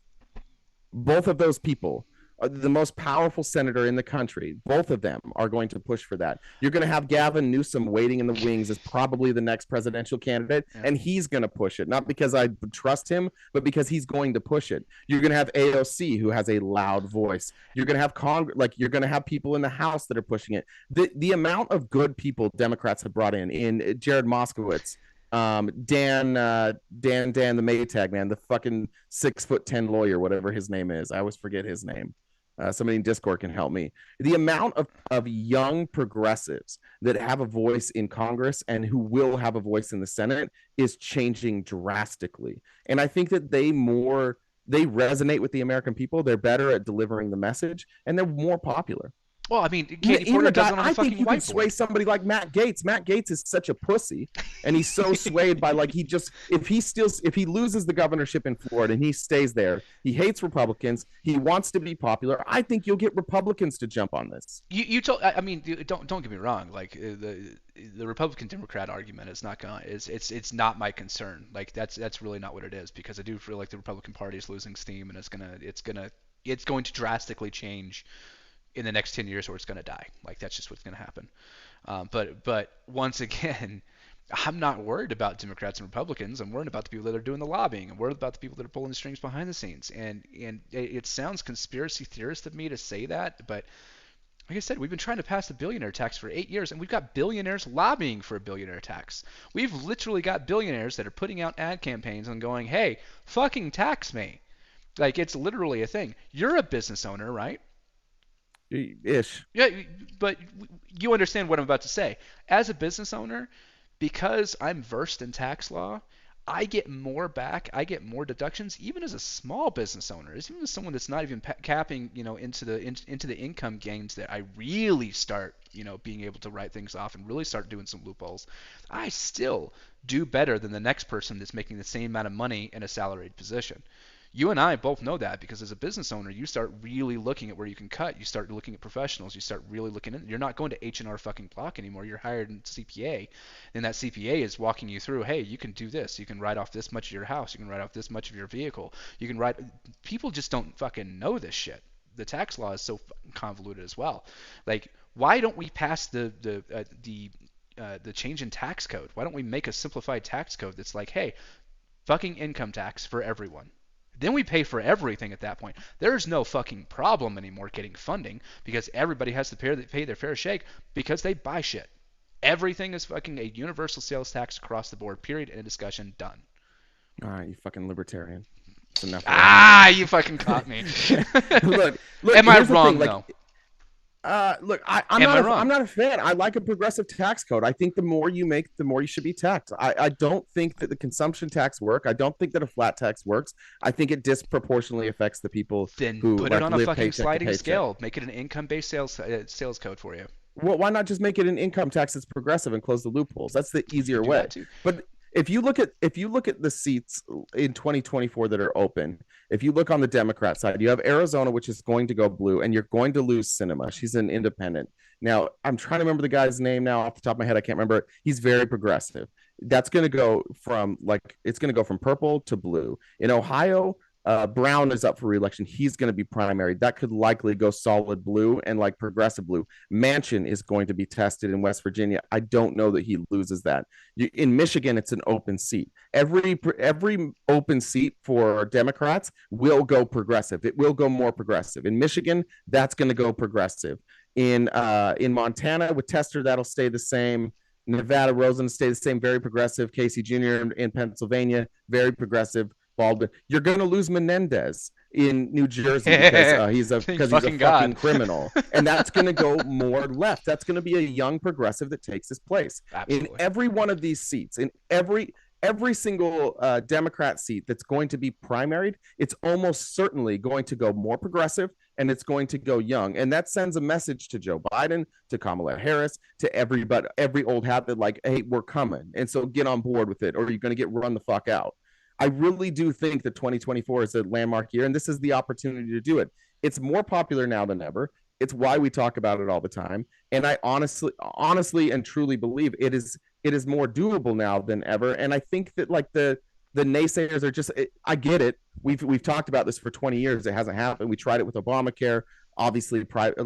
Both of those people are the most powerful senator in the country. Both of them are going to push for that. You're going to have Gavin Newsom waiting in the wings as probably the next presidential candidate, and he's going to push it. Not because I trust him, but because he's going to push it. You're going to have AOC, who has a loud voice. You're going to have you're going to have people in the House that are pushing it. The amount of good people Democrats have brought in Jared Moskowitz, Dan the Maytag man, the fucking 6'10" lawyer, whatever his name is. I always forget his name. Somebody in Discord can help me. The amount of young progressives that have a voice in Congress and who will have a voice in the Senate is changing drastically. And I think that they resonate with the American people. They're better at delivering the message, and they're more popular. Well, I mean, Katie Porter does it on a fucking whiteboard. I think you can sway somebody like Matt Gaetz. Matt Gaetz is such a pussy, and he's so swayed by like if he loses the governorship in Florida and he stays there, he hates Republicans. He wants to be popular. I think you'll get Republicans to jump on this. I mean, don't get me wrong. Like the Republican Democrat argument is not going. It's not my concern. Like that's really not what it is, because I do feel like the Republican Party is losing steam, and it's going to drastically change in the next 10 years, or it's going to die. Like that's just what's going to happen. But once again, I'm not worried about Democrats and Republicans. I'm worried about the people that are doing the lobbying. I'm worried about the people that are pulling the strings behind the scenes. And it sounds conspiracy theorist of me to say that, but like I said, we've been trying to pass the billionaire tax for 8 years, and we've got billionaires lobbying for a billionaire tax. We've literally got billionaires that are putting out ad campaigns and going, hey, fucking tax me. Like, it's literally a thing. You're a business owner, right? Ish. Yeah, but you understand what I'm about to say. As a business owner, because I'm versed in tax law, I get more back. I get more deductions, even as a small business owner. Even as someone that's not even capping, into the income gains, that I really start, being able to write things off and really start doing some loopholes. I still do better than the next person that's making the same amount of money in a salaried position. You and I both know that, because as a business owner, you start really looking at where you can cut. You start looking at professionals. You start really looking in. You're not going to H&R fucking Block anymore. You're hired in CPA, and that CPA is walking you through, hey, you can do this. You can write off this much of your house. You can write off this much of your vehicle. You can write. People just don't fucking know this shit. The tax law is so convoluted as well. Like, why don't we pass the change in tax code? Why don't we make a simplified tax code that's like, hey, fucking income tax for everyone? Then we pay for everything at that point. There's no fucking problem anymore getting funding, because everybody has to pay their fair shake because they buy shit. Everything is fucking a universal sales tax across the board, period, end of discussion, done. All right, you fucking libertarian. That's enough. You fucking caught me. look. Am I wrong, though? Look, I'm not a fan. I like a progressive tax code. I think the more you make, the more you should be taxed. I don't think that the consumption tax works. I don't think that a flat tax works. I think it disproportionately affects the people who put it on a fucking paycheck sliding scale. Make it an income-based sales code for you. Well, why not just make it an income tax that's progressive and close the loopholes? That's the easier way. But if you look at the seats in 2024 that are open, if you look on the Democrat side, you have Arizona, which is going to go blue, and you're going to lose Sinema. She's an independent. Now, I'm trying to remember the guy's name now off the top of my head. I can't remember. He's very progressive. That's going to go from purple to blue. In Ohio, Brown is up for re-election. He's going to be primary. That could likely go solid blue and like progressive blue. Manchin is going to be tested in West Virginia. I don't know that he loses that. In Michigan, it's an open seat. Every open seat for Democrats will go progressive. It will go more progressive. In Michigan, that's going to go progressive. In Montana with Tester, that'll stay the same. Nevada, Rosen stay the same, very progressive. Casey Jr. in Pennsylvania, very progressive. Baldwin. You're going to lose Menendez in New Jersey because he's a fucking criminal, and that's going to go more left. That's going to be a young progressive that takes his place. Absolutely. In every one of these seats, in every single Democrat seat that's going to be primaried, it's almost certainly going to go more progressive, and it's going to go young. And that sends a message to Joe Biden, to Kamala Harris, to everybody, every old hat that like, hey, we're coming. And so get on board with it, or you're going to get run the fuck out. I really do think that 2024 is a landmark year, and this is the opportunity to do it. It's more popular now than ever. It's why we talk about it all the time. And I honestly and truly believe it is more doable now than ever. And I think that like the naysayers are just, I get it. We've talked about this for 20 years. It hasn't happened. We tried it with Obamacare. Obviously, private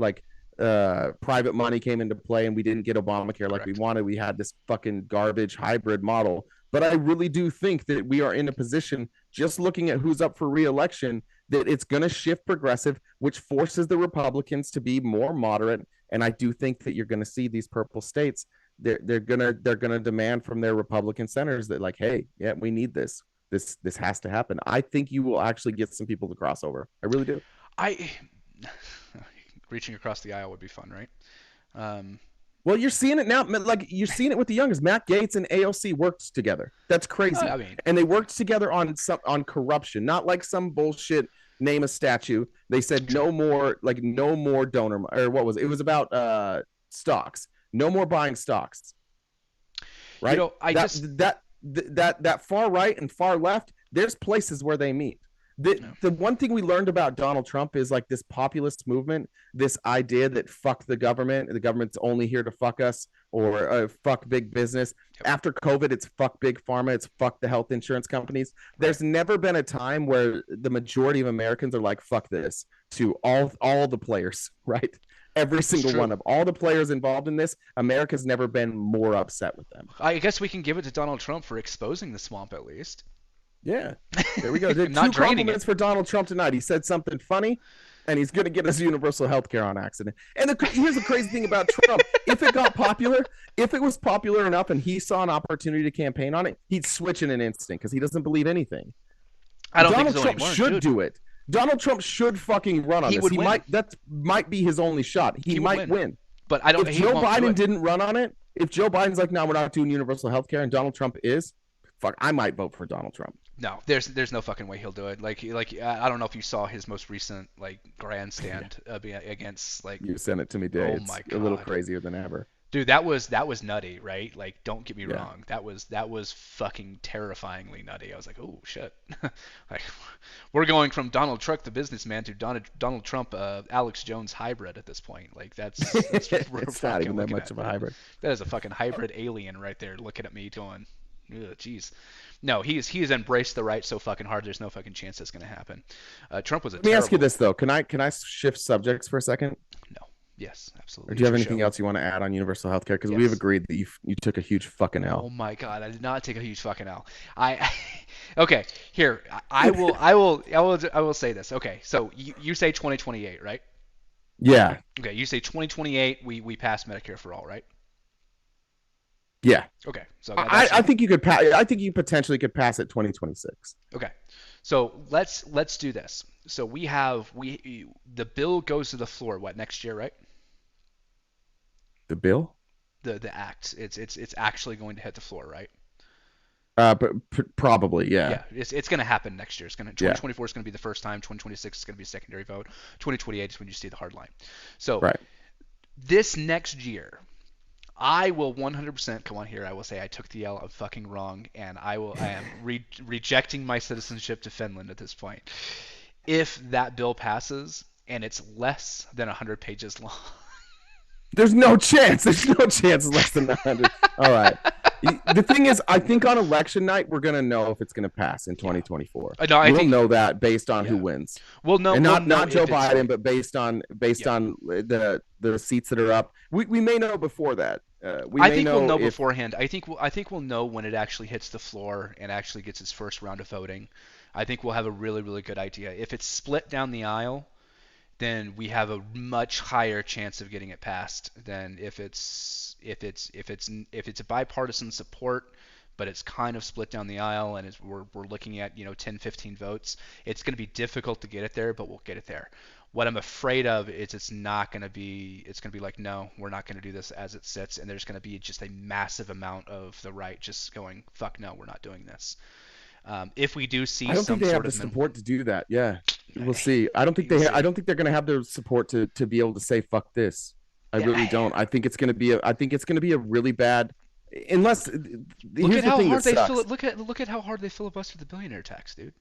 money came into play, and we didn't get Obamacare like we wanted. We had this fucking garbage hybrid model. But I really do think that we are in a position, just looking at who's up for re-election, that it's going to shift progressive, which forces the Republicans to be more moderate. And I do think that you're going to see these purple states. They're gonna demand from their Republican senators that like, hey, yeah, we need this. This has to happen. I think you will actually get some people to cross over. I really do. Reaching across the aisle would be fun, right? Well, you're seeing it now. Like you're seeing it with the youngest. Matt Gaetz and AOC worked together. That's crazy. And they worked together on corruption, not like some bullshit. Name a statue. They said no more donor, or what was it? It was about stocks. No more buying stocks. Right. That far right and far left. There's places where they meet. The one thing we learned about Donald Trump is like this populist movement, this idea that fuck the government's only here to fuck us, or fuck big business. Yep. After COVID, it's fuck big pharma, it's fuck the health insurance companies. Right. There's never been a time where the majority of Americans are like, fuck this, to all the players, right? Every single one of all the players involved in this, America's never been more upset with them. I guess we can give it to Donald Trump for exposing the swamp at least. Yeah, there we go. Two compliments for Donald Trump tonight. He said something funny, and he's going to get us universal health care on accident. And here's the crazy thing about Trump. If it was popular enough and he saw an opportunity to campaign on it, he'd switch in an instant because he doesn't believe anything. Donald Trump should do it. Donald Trump should fucking run on this. That might be his only shot. He might win. But I don't. If Joe Biden didn't run on it, if Joe Biden's like, no, we're not doing universal health care, and Donald Trump is, fuck, I might vote for Donald Trump. No, there's no fucking way he'll do it. Like I don't know if you saw his most recent like grandstand against like. You sent it to me, Dave. Oh my God. A little crazier than ever. Dude, that was nutty, right? Like, don't get me wrong. That was fucking terrifyingly nutty. I was like, oh shit. Like, we're going from Donald Trump, the businessman, to Donald Trump, Alex Jones hybrid at this point. Like, that's it's not even that much of a hybrid. That is a fucking hybrid alien right there, looking at me going, jeez. No, he's embraced the right so fucking hard. There's no fucking chance that's gonna happen. Trump was a. Let me ask you this though. Can I shift subjects for a second? No. Yes, absolutely. Or do you have anything else you want to add on universal health care? Because we have agreed that you took a huge fucking L. Oh my God, I did not take a huge fucking L. Okay, here I will say this. Okay, so you say 2028, right? Yeah. Okay, you say 2028. We pass Medicare for all, right? Yeah. Okay. So I think you could pass. I think you potentially could pass it 2026. Okay. So let's do this. So the bill goes to the floor next year, right? The bill? The act. It's actually going to hit the floor, right? But probably, yeah. Yeah, it's going to happen next year. 2024 is going to be the first time. 2026 is going to be a secondary vote. 2028 is when you see the hard line. So this next year, I will 100% come on here. I will say I took the L. I'm fucking wrong, and I am rejecting my citizenship to Finland at this point. If that bill passes and it's less than 100 pages long. There's no chance. There's no chance it's less than 100. All right. The thing is, I think on election night, we're going to know if it's going to pass in 2024. We'll know that based on who wins. Well, no, and not Joe Biden, but based on the seats that are up. We may know before that. We'll know beforehand. I think we'll know when it actually hits the floor and actually gets its first round of voting. I think we'll have a really, really good idea. If it's split down the aisle, then we have a much higher chance of getting it passed than if it's a bipartisan support, but it's kind of split down the aisle, and we're looking at 10, 15 votes. It's going to be difficult to get it there, but we'll get it there. What I'm afraid of is it's going to be like, no, we're not going to do this as it sits, and there's going to be just a massive amount of the right just going, fuck no, we're not doing this. If we do see, I don't some think they have sort the of support to do that. Yeah, we'll see. I don't think they're going to have the support to be able to say fuck this. I really don't. I think it's going to be a really bad. Unless look at how hard they look at how hard they filibustered the billionaire tax, dude.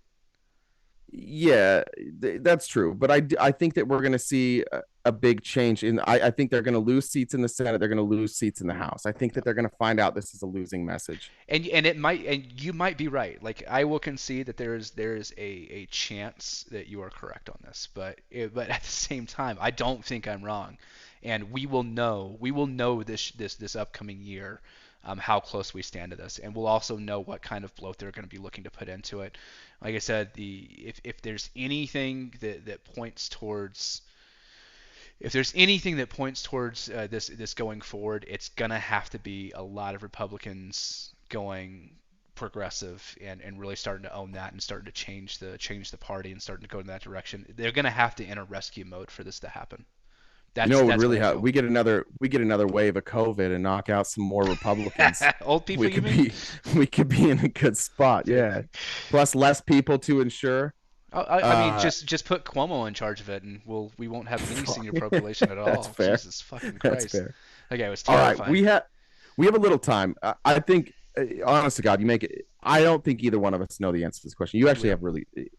Yeah, that's true. But I think that we're going to see a big change I think they're going to lose seats in the Senate. They're going to lose seats in the House. I think that they're going to find out this is a losing message. And you might be right. Like, I will concede that there is a chance that you are correct on this, but at the same time, I don't think I'm wrong. And we will know this upcoming year how close we stand to this, and we'll also know what kind of bloat they're going to be looking to put into it. Like I said, if there's anything that points towards this going forward, it's gonna have to be a lot of Republicans going progressive and really starting to own that and starting to change the party and starting to go in that direction. They're gonna have to enter rescue mode for this to happen. That's really how we get another wave of COVID and knock out some more Republicans. Old people, we could be in a good spot. Yeah, plus less people to insure. I mean, just put Cuomo in charge of it, and we won't have any senior population at all. That's fair. Jesus fucking Christ. That's fair. Okay, it was terrifying. terrifying. All right, we have a little time. I think, honest to God, you make it. I don't think either one of us know the answer to this question. You actually have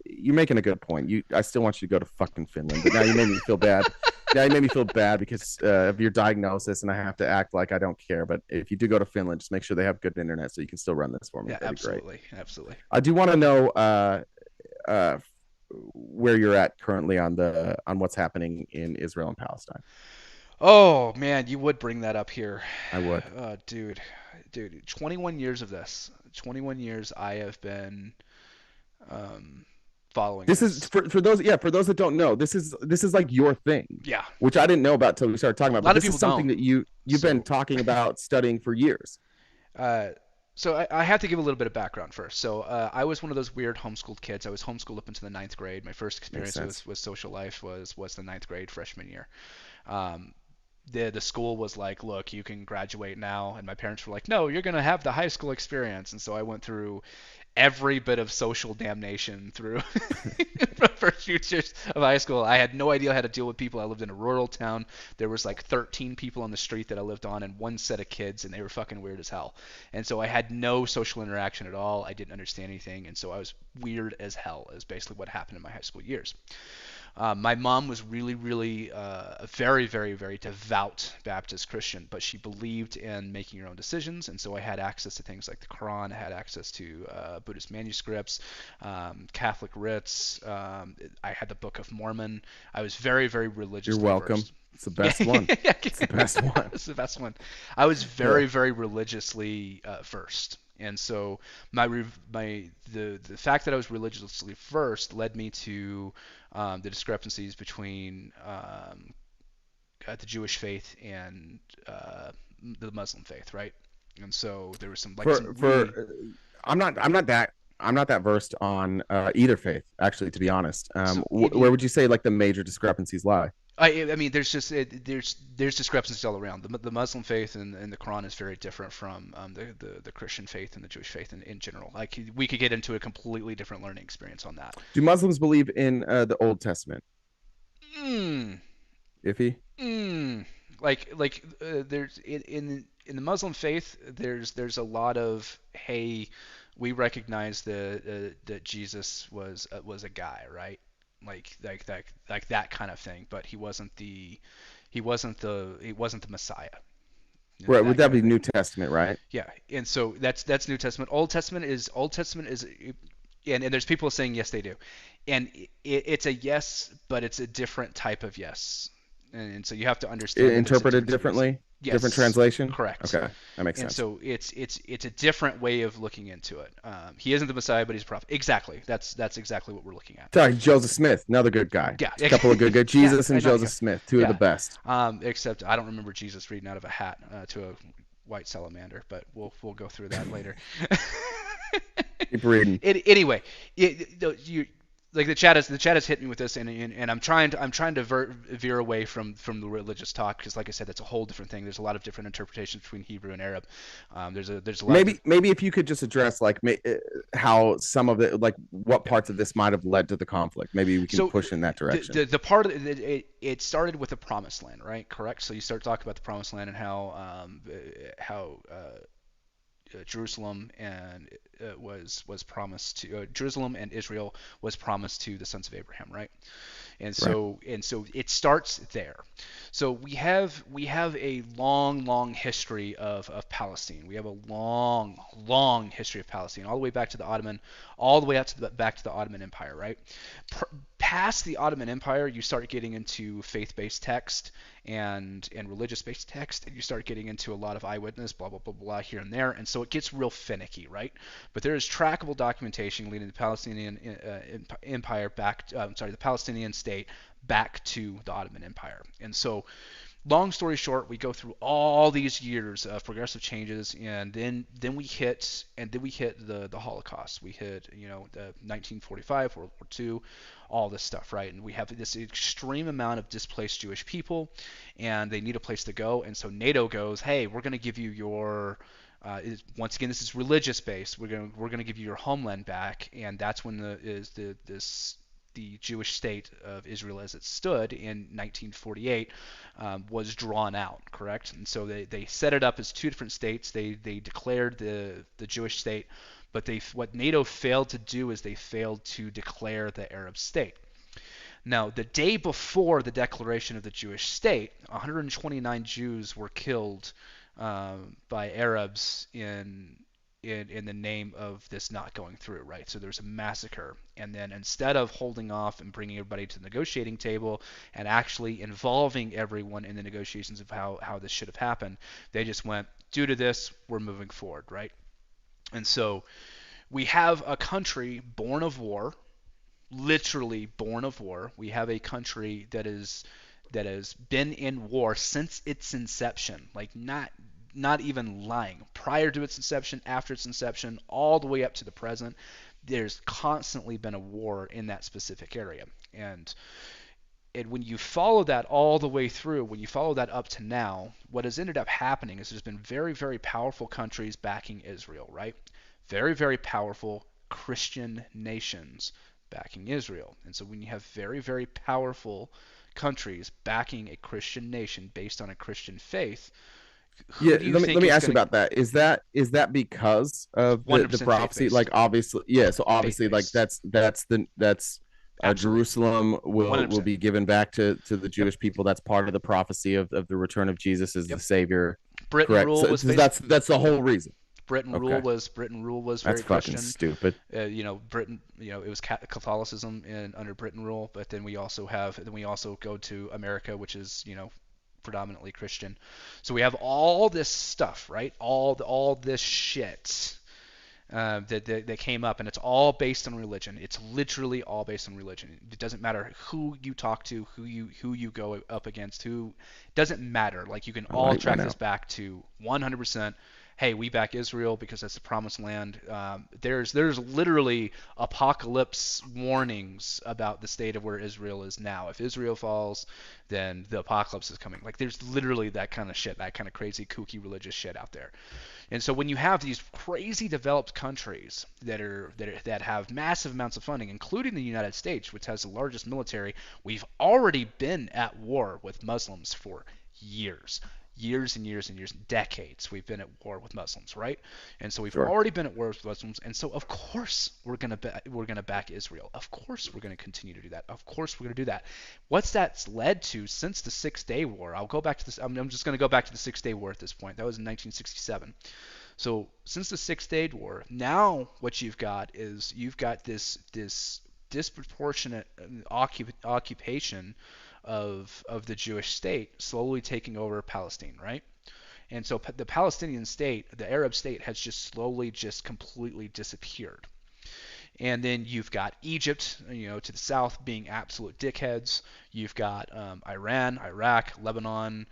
you're making a good point. I still want you to go to fucking Finland, but now you made me feel bad. Yeah, you made me feel bad because of your diagnosis, and I have to act like I don't care. But if you do go to Finland, just make sure they have good internet so you can still run this for me. Yeah, that'd absolutely, be great. Absolutely. I do want to know where you're at currently on what's happening in Israel and Palestine. Oh man, you would bring that up here. I would. Dude, 21 years of this. 21 years I have been following this. Is for those that don't know, this is like your thing. Yeah. Which I didn't know about until we started talking about. A lot of this people is something don't. that you've been talking about studying for years. So I have to give a little bit of background first. So I was one of those weird homeschooled kids. I was homeschooled up into the 9th grade. My first experience with social life was the 9th grade freshman year. The school was like, look, you can graduate now. And my parents were like, no, you're going to have the high school experience. And so I went through every bit of social damnation through the first few years of high school. I had no idea how to deal with people. I lived in a rural town. There was like 13 people on the street that I lived on and one set of kids, and they were fucking weird as hell. And so I had no social interaction at all. I didn't understand anything, and so I was weird as hell is basically what happened in my high school years. My mom was really a very, very, very devout Baptist Christian, but she believed in making your own decisions, and so I had access to things like the Quran. I had access to Buddhist manuscripts, Catholic writs. I had the Book of Mormon. I was very, very religious. You're welcome. Versed. It's the best one. It's the best one. It's the best one. I was very, very religiously versed. And so the fact that I was religiously versed led me to the discrepancies between the Jewish faith and the Muslim faith, right? And so there was some I'm not that versed on either faith, actually, to be honest. Where would you say like the major discrepancies lie? I mean, there's discrepancies all around. The Muslim faith and the Quran is very different from the Christian faith and the Jewish faith in general. Like, we could get into a completely different learning experience on that. Do Muslims believe in the Old Testament? Iffy. Like there's in the Muslim faith, there's a lot of, hey, we recognize that Jesus was a guy, right? Like that kind of thing, but he wasn't the Messiah. Right, would that be New Testament, right? Yeah, and so that's New Testament. Old Testament is, and there's people saying yes, they do, and it's a yes, but it's a different type of yes, and so you have to understand. Interpreted differently. Different Yes, translation? correct. Okay, that makes And sense. so it's a different way of looking into it. He isn't the Messiah, but he's a prophet. Exactly. That's exactly what we're looking at. Sorry, Joseph Smith, another good guy. Yeah. A couple of good guys. Yeah. Jesus and No, Joseph yeah. Smith, two of the Yeah. best. Except I don't remember Jesus reading out of a hat to a white salamander, but we'll go through that later. Keep reading. Anyway, you like the chat has hit me with this, and I'm trying to veer away from the religious talk, because like I said, that's a whole different thing. There's a lot of different interpretations between Hebrew and Arab. There's a lot. Maybe if you could just address like how some of it, like what parts of this might have led to the conflict. Maybe we can push in that direction. The part of it started with the Promised Land, right? Correct. So you start talking about the Promised Land and how Jerusalem and was promised to Jerusalem and Israel was promised to the sons of Abraham, right? And so it starts there. So we have a long history of Palestine. We have a long history of Palestine, all the way back to the Ottoman, all the way up to back to the Ottoman Empire, right? Past the Ottoman Empire, you start getting into faith-based text and religious-based text, and you start getting into a lot of eyewitness, blah blah blah blah here and there, and so it gets real finicky, right? But there is trackable documentation leading the Palestinian empire back, the Palestinian state back to the Ottoman Empire, and so. Long story short, we go through all these years of progressive changes, and then we hit the Holocaust. We hit the 1945, World War II, all this stuff, right? And we have this extreme amount of displaced Jewish people, and they need a place to go. And so NATO goes, hey, we're going to give you your once again, this is religious based. We're going to give you your homeland back, and that's when the Jewish state of Israel as it stood in 1948 was drawn out, correct? And so they set it up as two different states. They declared the Jewish state, but what NATO failed to do is they failed to declare the Arab state. Now, the day before the declaration of the Jewish state, 129 Jews were killed by Arabs in the name of this not going through, right? So there's a massacre. And then instead of holding off and bringing everybody to the negotiating table and actually involving everyone in the negotiations of how this should have happened, they just went, due to this, we're moving forward, right? And so we have a country born of war, literally born of war. We have a country that has been in war since its inception, like not even lying. Prior to its inception, after its inception, all the way up to the present, there's constantly been a war in that specific area. And when you follow that all the way through, when you follow that up to now, what has ended up happening is there's been very, very powerful countries backing Israel, right? Very, very powerful Christian nations backing Israel. And so when you have very, very powerful countries backing a Christian nation based on a Christian faith, let me ask you about that. Is that because of the prophecy? Like obviously, yeah. So obviously, like that's Jerusalem will be given back to the Jewish people. That's part of the prophecy of the return of Jesus as the Savior. Britain correct. rule was that's the whole reason. Britain rule was very that's Christian. Fucking stupid. Britain, it was Catholicism under Britain rule, but then we also go to America, which is predominantly Christian. So we have all this stuff, right? All this shit that came up, and it's all based on religion. It's literally all based on religion. It doesn't matter who you talk to, who you go up against, it doesn't matter. Like you can all track this back to 100%. Hey, we back Israel because that's the promised land. There's literally apocalypse warnings about the state of where Israel is now. If Israel falls, then the apocalypse is coming. Like there's literally that kind of shit, that kind of crazy, kooky religious shit out there. And so when you have these crazy developed countries that have massive amounts of funding, including the United States, which has the largest military, we've already been at war with Muslims for years and years, decades. We've been at war with Muslims, right? And so we've already been at war with Muslims, and so of course we're gonna back Israel. Of course we're gonna continue to do that. Of course we're gonna do that. What's that led to since the 6-Day War? I'll go back to this. I'm just gonna go back to the 6-Day War at this point. That was in 1967. So since the 6-Day War, now what you've got is this disproportionate occupation of the Jewish state slowly taking over Palestine, right? And so the Palestinian state, the Arab state, has just slowly, just completely disappeared. And then you've got Egypt, to the south being absolute dickheads. You've got Iran, Iraq, Lebanon,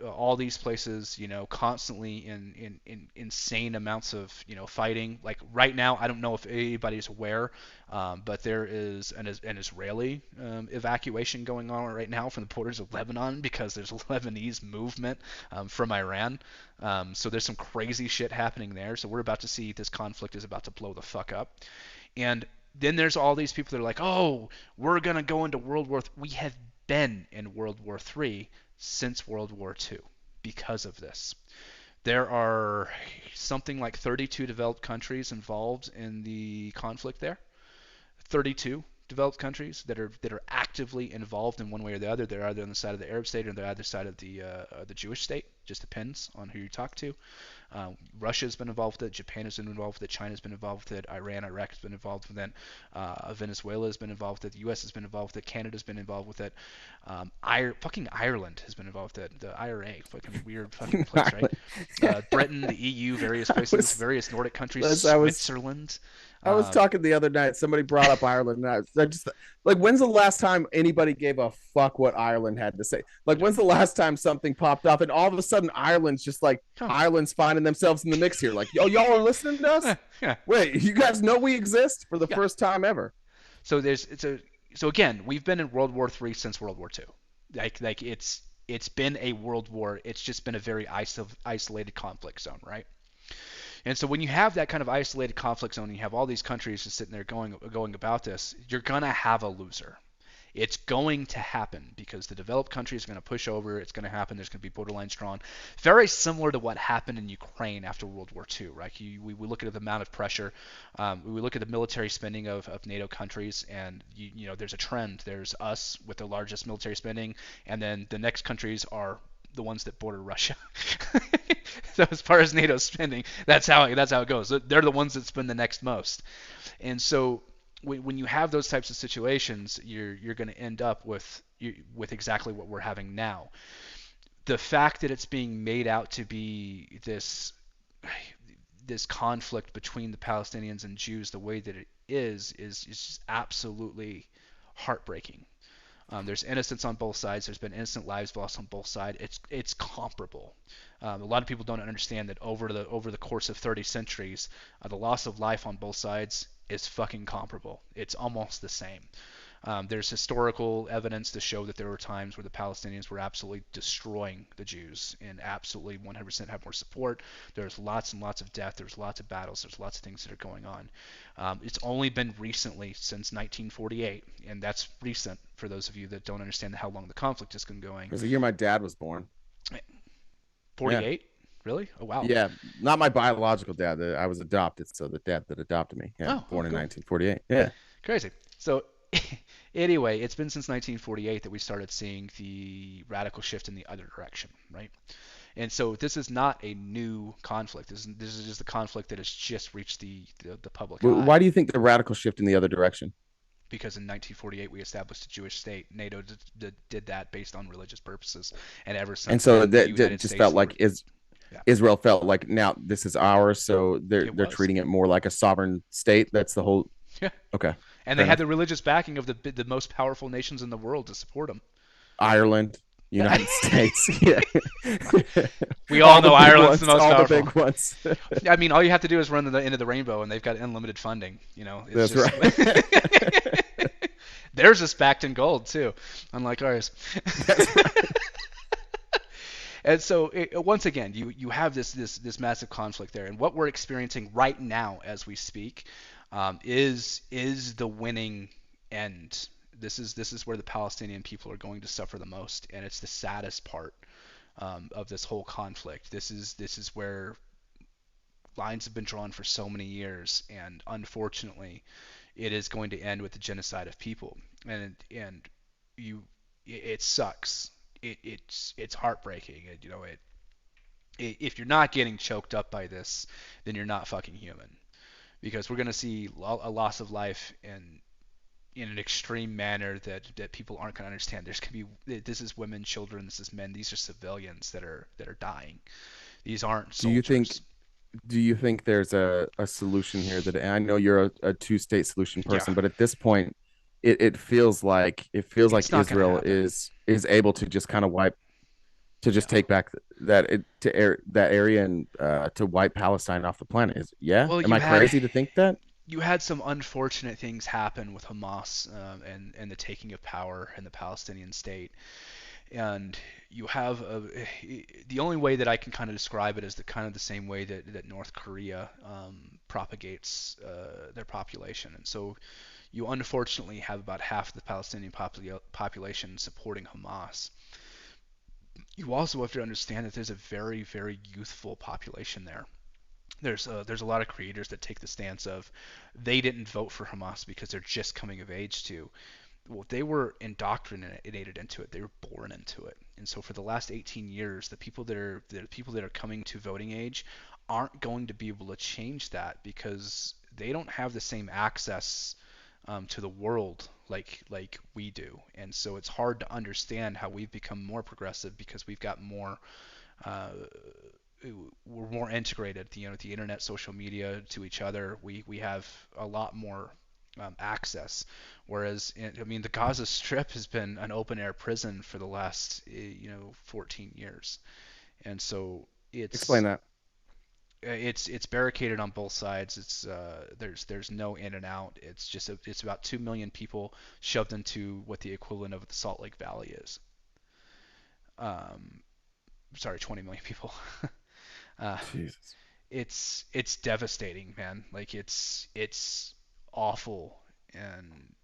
all these places, constantly in insane amounts of, fighting. Like right now, I don't know if anybody's aware, but there is an Israeli evacuation going on right now from the borders of Lebanon because there's a Lebanese movement from Iran. So there's some crazy shit happening there. So we're about to see this conflict is about to blow the fuck up. And then there's all these people that are like, oh, we're going to go into World War III. We have been in World War III since World War II because of this. There are something like 32 developed countries involved in the conflict there. 32 developed countries that are actively involved in one way or the other. They're either on the side of the Arab state or they're either side of the Jewish state. Just depends on who you talk to. Russia's been involved with it. Japan has been involved with it. China's been involved with it. Iran, Iraq has been involved with it. Venezuela has been involved with it. The U.S. has been involved with it. Canada's been involved with it. Fucking Ireland has been involved with it. The IRA, fucking weird fucking place, right? Britain, the EU, various places, various Nordic countries, Switzerland. I was talking the other night. Somebody brought up Ireland, and I just like, when's the last time anybody gave a fuck what Ireland had to say? Like, when's the last time something popped up, and all of a sudden Ireland's just like, Ireland's finding themselves in the mix here. Like, yo, y'all are listening to us? Yeah. Wait, you guys know we exist for the first time ever? So so again, we've been in World War III since World War II. Like it's been a world war. It's just been a very isolated conflict zone, right? And so when you have that kind of isolated conflict zone, and you have all these countries just sitting there going about this, you're gonna have a loser. It's going to happen because the developed countries are going to push over. It's going to happen. There's going to be borderlines drawn. Very similar to what happened in Ukraine after World War II, right? We look at the amount of pressure. We look at the military spending of NATO countries, and there's a trend. There's us with the largest military spending, and then the next countries are the ones that border Russia. So as far as NATO spending, that's how it goes. They're the ones that spend the next most, and so when you have those types of situations, you're going to end up with exactly what we're having now. The fact that it's being made out to be this conflict between the Palestinians and Jews the way that it is just absolutely heartbreaking. There's innocence on both sides. There's been innocent lives lost on both sides. It's comparable. A lot of people don't understand that over the course of 30 centuries, the loss of life on both sides is fucking comparable. It's almost the same. There's historical evidence to show that there were times where the Palestinians were absolutely destroying the Jews and absolutely 100% have more support. There's lots and lots of death. There's lots of battles. There's lots of things that are going on. It's only been recently, since 1948, and that's recent for those of you that don't understand how long the conflict has been going. It was the year my dad was born. 48? Yeah. Really? Oh, wow. Yeah, not my biological dad. I was adopted, so the dad that adopted me. Yeah, born in 1948. Yeah. Crazy. So anyway, it's been since 1948 that we started seeing the radical shift in the other direction, right? And so this is not a new conflict. This is just a conflict that has just reached the public eye. Why do you think the radical shift in the other direction? Because in 1948 we established a Jewish state. NATO did that based on religious purposes, and ever since. And so that just felt like Israel felt like now this is ours, so they're treating it more like a sovereign state. That's the whole. Yeah. Okay. And they had the religious backing of the most powerful nations in the world to support them. Ireland, United States. Yeah. We all know Ireland's the most powerful. All the big ones. I mean, all you have to do is run into the rainbow, and they've got unlimited funding. That's right. Theirs is backed in gold too, unlike ours. That's right. And so once again, you have this massive conflict there, and what we're experiencing right now as we speak is the winning end. This is where the Palestinian people are going to suffer the most, and it's the saddest part of this whole conflict. This is where lines have been drawn for so many years, and unfortunately, it is going to end with the genocide of people, and it sucks. It's heartbreaking. If you're not getting choked up by this, then you're not fucking human, because we're gonna see a loss of life in an extreme manner that people aren't going to understand. This is women, children, this is men. These are civilians that are dying. These aren't Do you think soldiers. do you think there's a solution here that, and I know you're a two-state solution Yeah, person, but at this point it feels like it's not going to Israel happen. is able to just kind of Yeah. take back that area and to wipe Palestine off the planet. Well, Am I crazy to think that? you had some unfortunate things happen with Hamas and the taking of power in the Palestinian state, and you have the only way that I can kind of describe it is the kind of the same way that North Korea propagates their population, and so you unfortunately have about half of the Palestinian population supporting Hamas. You also have to understand that there's a very, very youthful population there. There's a lot of creators that take the stance of they didn't vote for Hamas because they're just coming of age to. Well, they were indoctrinated into it. They were born into it. And so for the last 18 years, the people that are coming to voting age aren't going to be able to change that because they don't have the same access to the world like we do. And so it's hard to understand how we've become more progressive because we've got more uh, we're more integrated, the internet, social media to each other. We have a lot more access. Whereas, I mean, the Gaza Strip has been an open air prison for the last 14 years, and so Explain that. it's barricaded on both sides. There's no in and out. It's about 2 million people shoved into what the equivalent of the Salt Lake Valley is. Um, Sorry, 20 million people. uh, Jesus. it's devastating, man. Like it's awful, and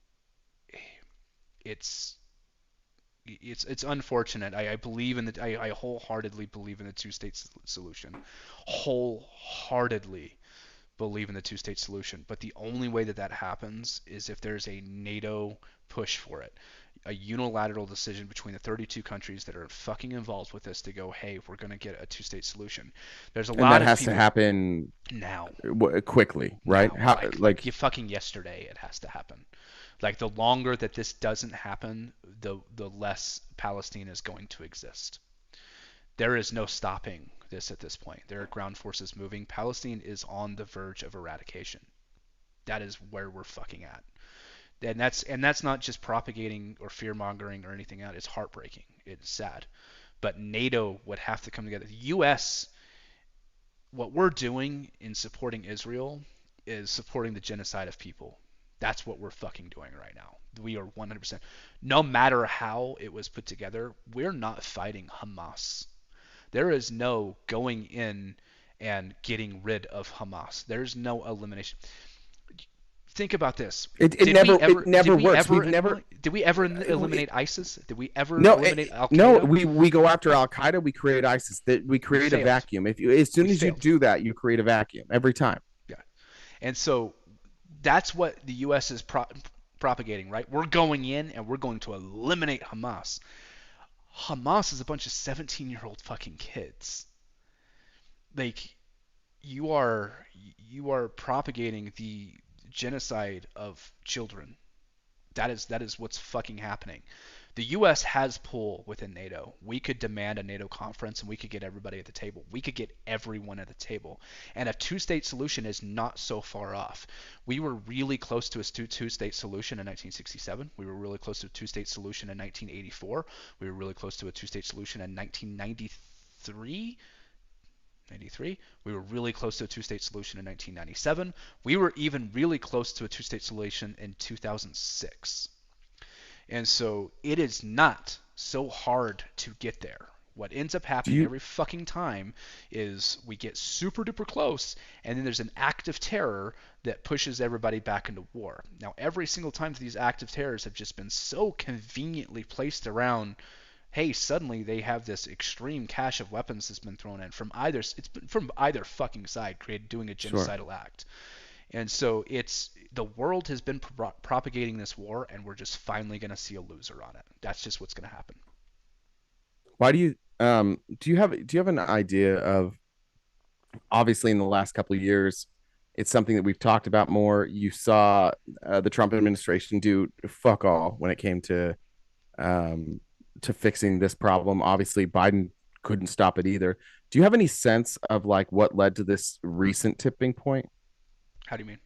it's it's unfortunate. I believe in I wholeheartedly believe in the two-state solution. Wholeheartedly believe in the two-state solution. But the only way that that happens is if there's a NATO push for it. A unilateral decision between the 32 countries that are fucking involved with this to go, hey, we're going to get a two-state solution. There's a And lot that of has to people happen now. quickly, right? Now, How like you fucking yesterday, it has to happen. Like the longer that this doesn't happen, the less Palestine is going to exist. There is no stopping this at this point. There are ground forces moving. Palestine is on the verge of eradication. That is where we're fucking at. And that's not just propagating or fear mongering or anything else. It's heartbreaking. It's sad. But NATO would have to come together. The U.S. What we're doing in supporting Israel is supporting the genocide of people. That's what we're fucking doing right now. We are 100%. No matter how it was put together, we're not fighting Hamas. There is no going in and getting rid of Hamas. There's no elimination. Think about this. it never works. Did we ever eliminate ISIS? Did we ever no eliminate Al no Qaeda? we go after Al Qaeda. We create ISIS. That we create a Failed. vacuum. If you as soon We as you failed. do that, you create a vacuum every time. Yeah. And so that's what the U.S. is propagating, right? We're going in and we're going to eliminate Hamas. Hamas is a bunch of 17-year-old fucking kids. Like you are propagating the genocide of children. That is what's fucking happening. The U.S. has pull within NATO. We could demand a NATO conference and we could get everybody at the table. We could get everyone at the table. And a two-state solution is not so far off. We were really close to a two-state solution in 1967. We were really close to a two-state solution in 1984. We were really close to a two-state solution in 1993. 93. We were really close to a two-state solution in 1997. We were even really close to a two-state solution in 2006. And so it is not so hard to get there. What ends up happening every fucking time is we get super duper close, and then there's an act of terror that pushes everybody back into war. Now, every single time these acts of terrors have just been so conveniently placed around. Hey, suddenly they have this extreme cache of weapons that's been thrown in from either. It's been from either fucking side, doing a genocidal act. And so the world has been propagating this war, and we're just finally going to see a loser on it. That's just what's going to happen. Why do you have an idea of, obviously in the last couple of years, It's something that we've talked about more. You saw the Trump administration do fuck all when it came um, to fixing this problem. Obviously, Biden couldn't stop it either. Do you have any sense of like what led to this recent tipping point? How do you mean?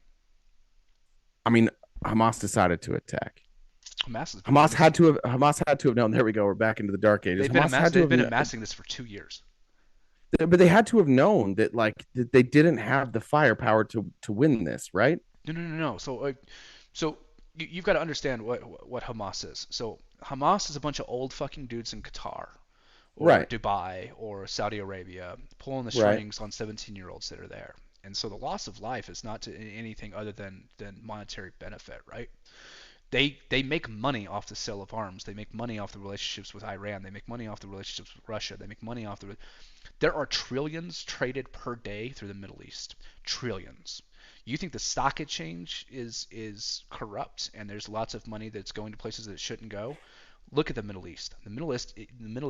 I mean, Hamas decided to attack. Hamas has been doing this. Hamas had to have known. There we go. We're back into the dark ages. They've been amassing this for 2 years. But they had to have known that like that they didn't have the firepower to win this, right? No. So you've got to understand what Hamas is. So Hamas is a bunch of old fucking dudes in Qatar or Right. Dubai or Saudi Arabia pulling the Right. strings on 17-year-olds that are there. And so the loss of life is not to anything other than monetary benefit, right? They make money off the sale of arms. They make money off the relationships with Iran. They make money off the relationships with Russia. They make money off the. There are trillions traded per day through the Middle East. Trillions. You think the stock exchange is corrupt and there's lots of money that's going to places that it shouldn't go? Look at the Middle East. The Middle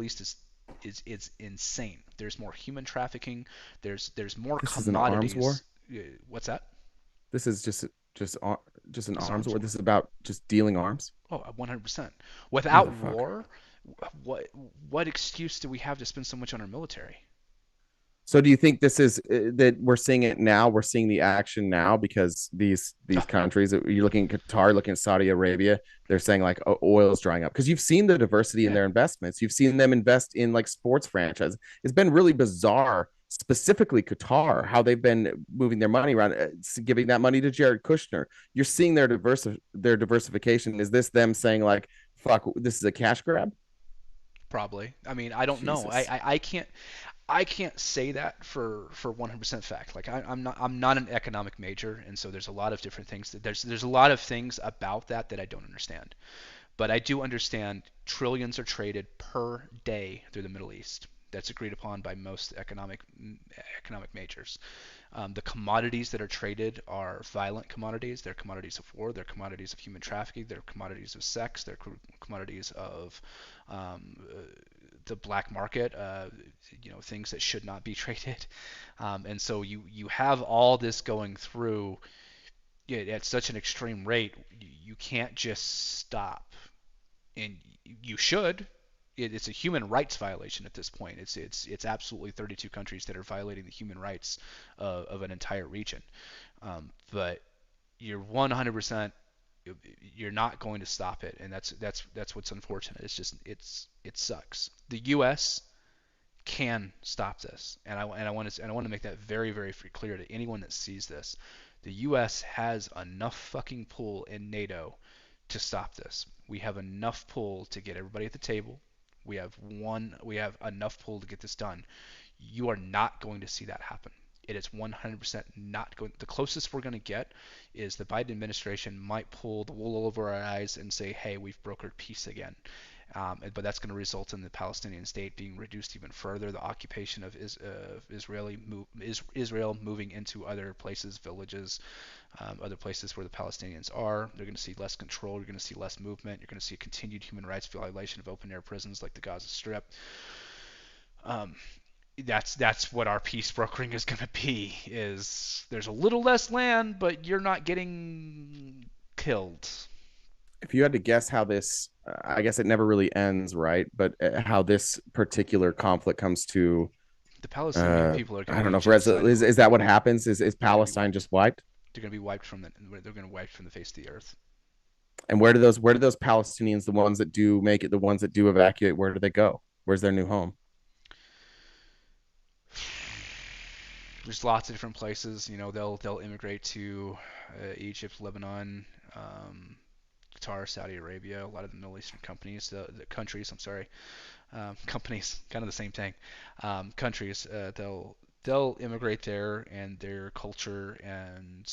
East is insane. There's more human trafficking. There's more This is an commodities. arms war. What's that? This is just an It's arms arms war. war. This is about just dealing arms. Oh, 100%. Without Motherfucker. war, what excuse do we have to spend so much on our military? So do you think this is that we're seeing it now? We're seeing the action now because these countries, you're looking at Qatar, looking at Saudi Arabia, they're saying like oil is drying up because you've seen the diversity in their investments. You've seen them invest in like sports franchises. It's been really bizarre, specifically Qatar, how they've been moving their money around, giving that money to Jared Kushner. You're seeing their diversification. Is this them saying like, fuck, this is a cash grab? Probably. I mean, I don't know. Jesus. I can't say that for 100% fact. Like I'm not an economic major, and so there's a lot of different things there's a lot of things about that I don't understand. But I do understand trillions are traded per day through the Middle East. That's agreed upon by most economic majors. The commodities that are traded are violent commodities. They're commodities of war. They're commodities of human trafficking. They're commodities of sex. They're commodities of the black market. Things that should not be traded. And so you have all this going through at such an extreme rate. You can't just stop, and you should. It's a human rights violation at this point. It's absolutely 32 countries that are violating the human rights of an entire region. But you're 100%. You're not going to stop it, and that's what's unfortunate. It sucks. The U.S. can stop this, and I want to make that very very clear to anyone that sees this. The U.S. has enough fucking pull in NATO to stop this. We have enough pull to get everybody at the table. We have enough pull to get this done. You are not going to see that happen. It is 100% not going. The closest we're going to get is the Biden administration might pull the wool over our eyes and say, "Hey, we've brokered peace again." But that's going to result in the Palestinian state being reduced even further. The occupation of Israel moving into other places, villages, other places where the Palestinians are. They're going to see less control. You're going to see less movement. You're going to see a continued human rights violation of open air prisons like the Gaza Strip. That's what our peace brokering is going to be. Is there's a little less land, but you're not getting killed. If you had to guess how this, I guess it never really ends, right? But how this particular conflict comes to, the Palestinian people are going to I don't know if is that what happens? Is Palestine just wiped? They're going to be wiped from the face of the earth. And where do those Palestinians, the ones that do make it, the ones that do evacuate, where do they go? Where's their new home? There's lots of different places. They'll immigrate to Egypt, Lebanon, Qatar, Saudi Arabia. A lot of the Middle Eastern companies, the countries. I'm sorry, companies, kind of the same thing. Countries. They'll immigrate there, and their culture and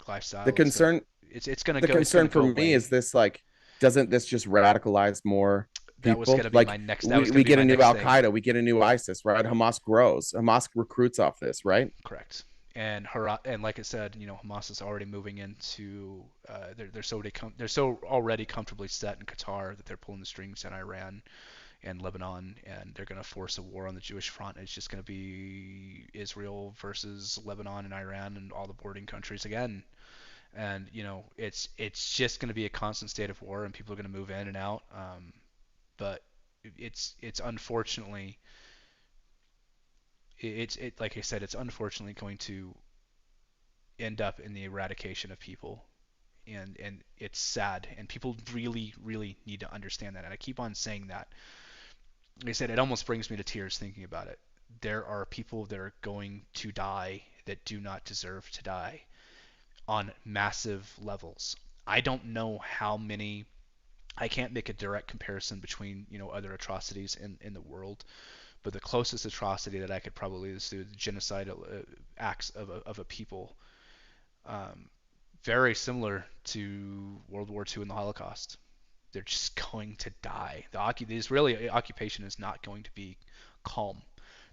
lifestyle. The concern. It's going to the go. concern for me is this like, doesn't this just radicalize more people? That was going to be like my next. We get a new Al Qaeda, we get a new ISIS, right? Hamas grows. Hamas recruits off this, right? Correct. And like I said, Hamas is already moving into. They're so already comfortably set in Qatar that they're pulling the strings in Iran, and Lebanon, and they're going to force a war on the Jewish front. It's just going to be Israel versus Lebanon and Iran and all the bordering countries again. And it's just going to be a constant state of war, and people are going to move in and out. But it's unfortunately it like I said, it's unfortunately going to end up in the eradication of people, and it's sad, and people really really need to understand that. And I keep on saying that. Like I said, it almost brings me to tears thinking about it. There are people that are going to die that do not deserve to die on massive levels. I don't know how many. I can't make a direct comparison between other atrocities in the world, but the closest atrocity that I could probably is the genocidal acts of a people, um, very similar to World War II and the Holocaust. They're just going to die. The Israeli occupation is not going to be calm.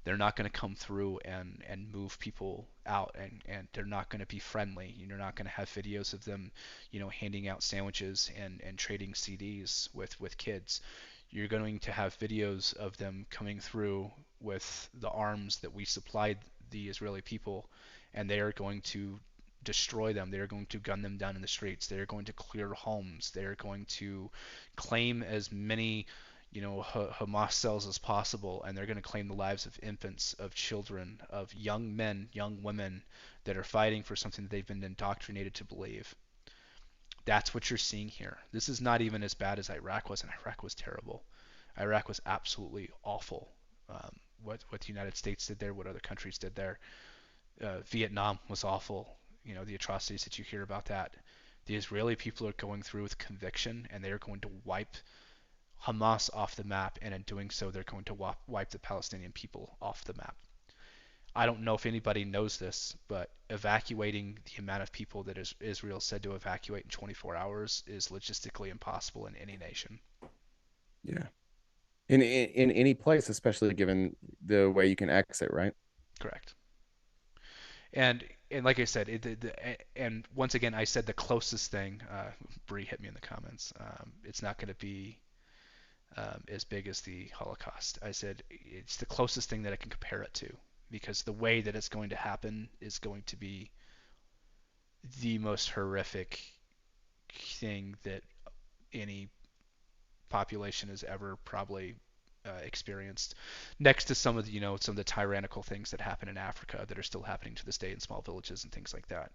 They're not going to come through and move people out, and they're not going to be friendly. You're not going to have videos of them, handing out sandwiches and trading CDs with kids. You're going to have videos of them coming through with the arms that we supplied the Israeli people, and they are going to destroy them. They are going to gun them down in the streets. They are going to clear homes. They are going to claim as many Hamas cells as possible, and they're going to claim the lives of infants, of children, of young men, young women that are fighting for something that they've been indoctrinated to believe. That's what you're seeing here. This is not even as bad as Iraq was, and Iraq was terrible. Iraq was absolutely awful. What the United States did there, what other countries did there. Vietnam was awful. The atrocities that you hear about that. The Israeli people are going through with conviction, and they are going to wipe Hamas off the map, and in doing so, they're going to wipe the Palestinian people off the map. I don't know if anybody knows this, but evacuating the amount of people that Israel said to evacuate in 24 hours is logistically impossible in any nation. Yeah. In any place, especially given the way you can exit, right? Correct. And like I said, and once again, I said the closest thing. Bree hit me in the comments. It's not going to be as big as the Holocaust. I said it's the closest thing that I can compare it to, because the way that it's going to happen is going to be the most horrific thing that any population has ever probably experienced, next to some of the tyrannical things that happen in Africa that are still happening to this day in small villages and things like that.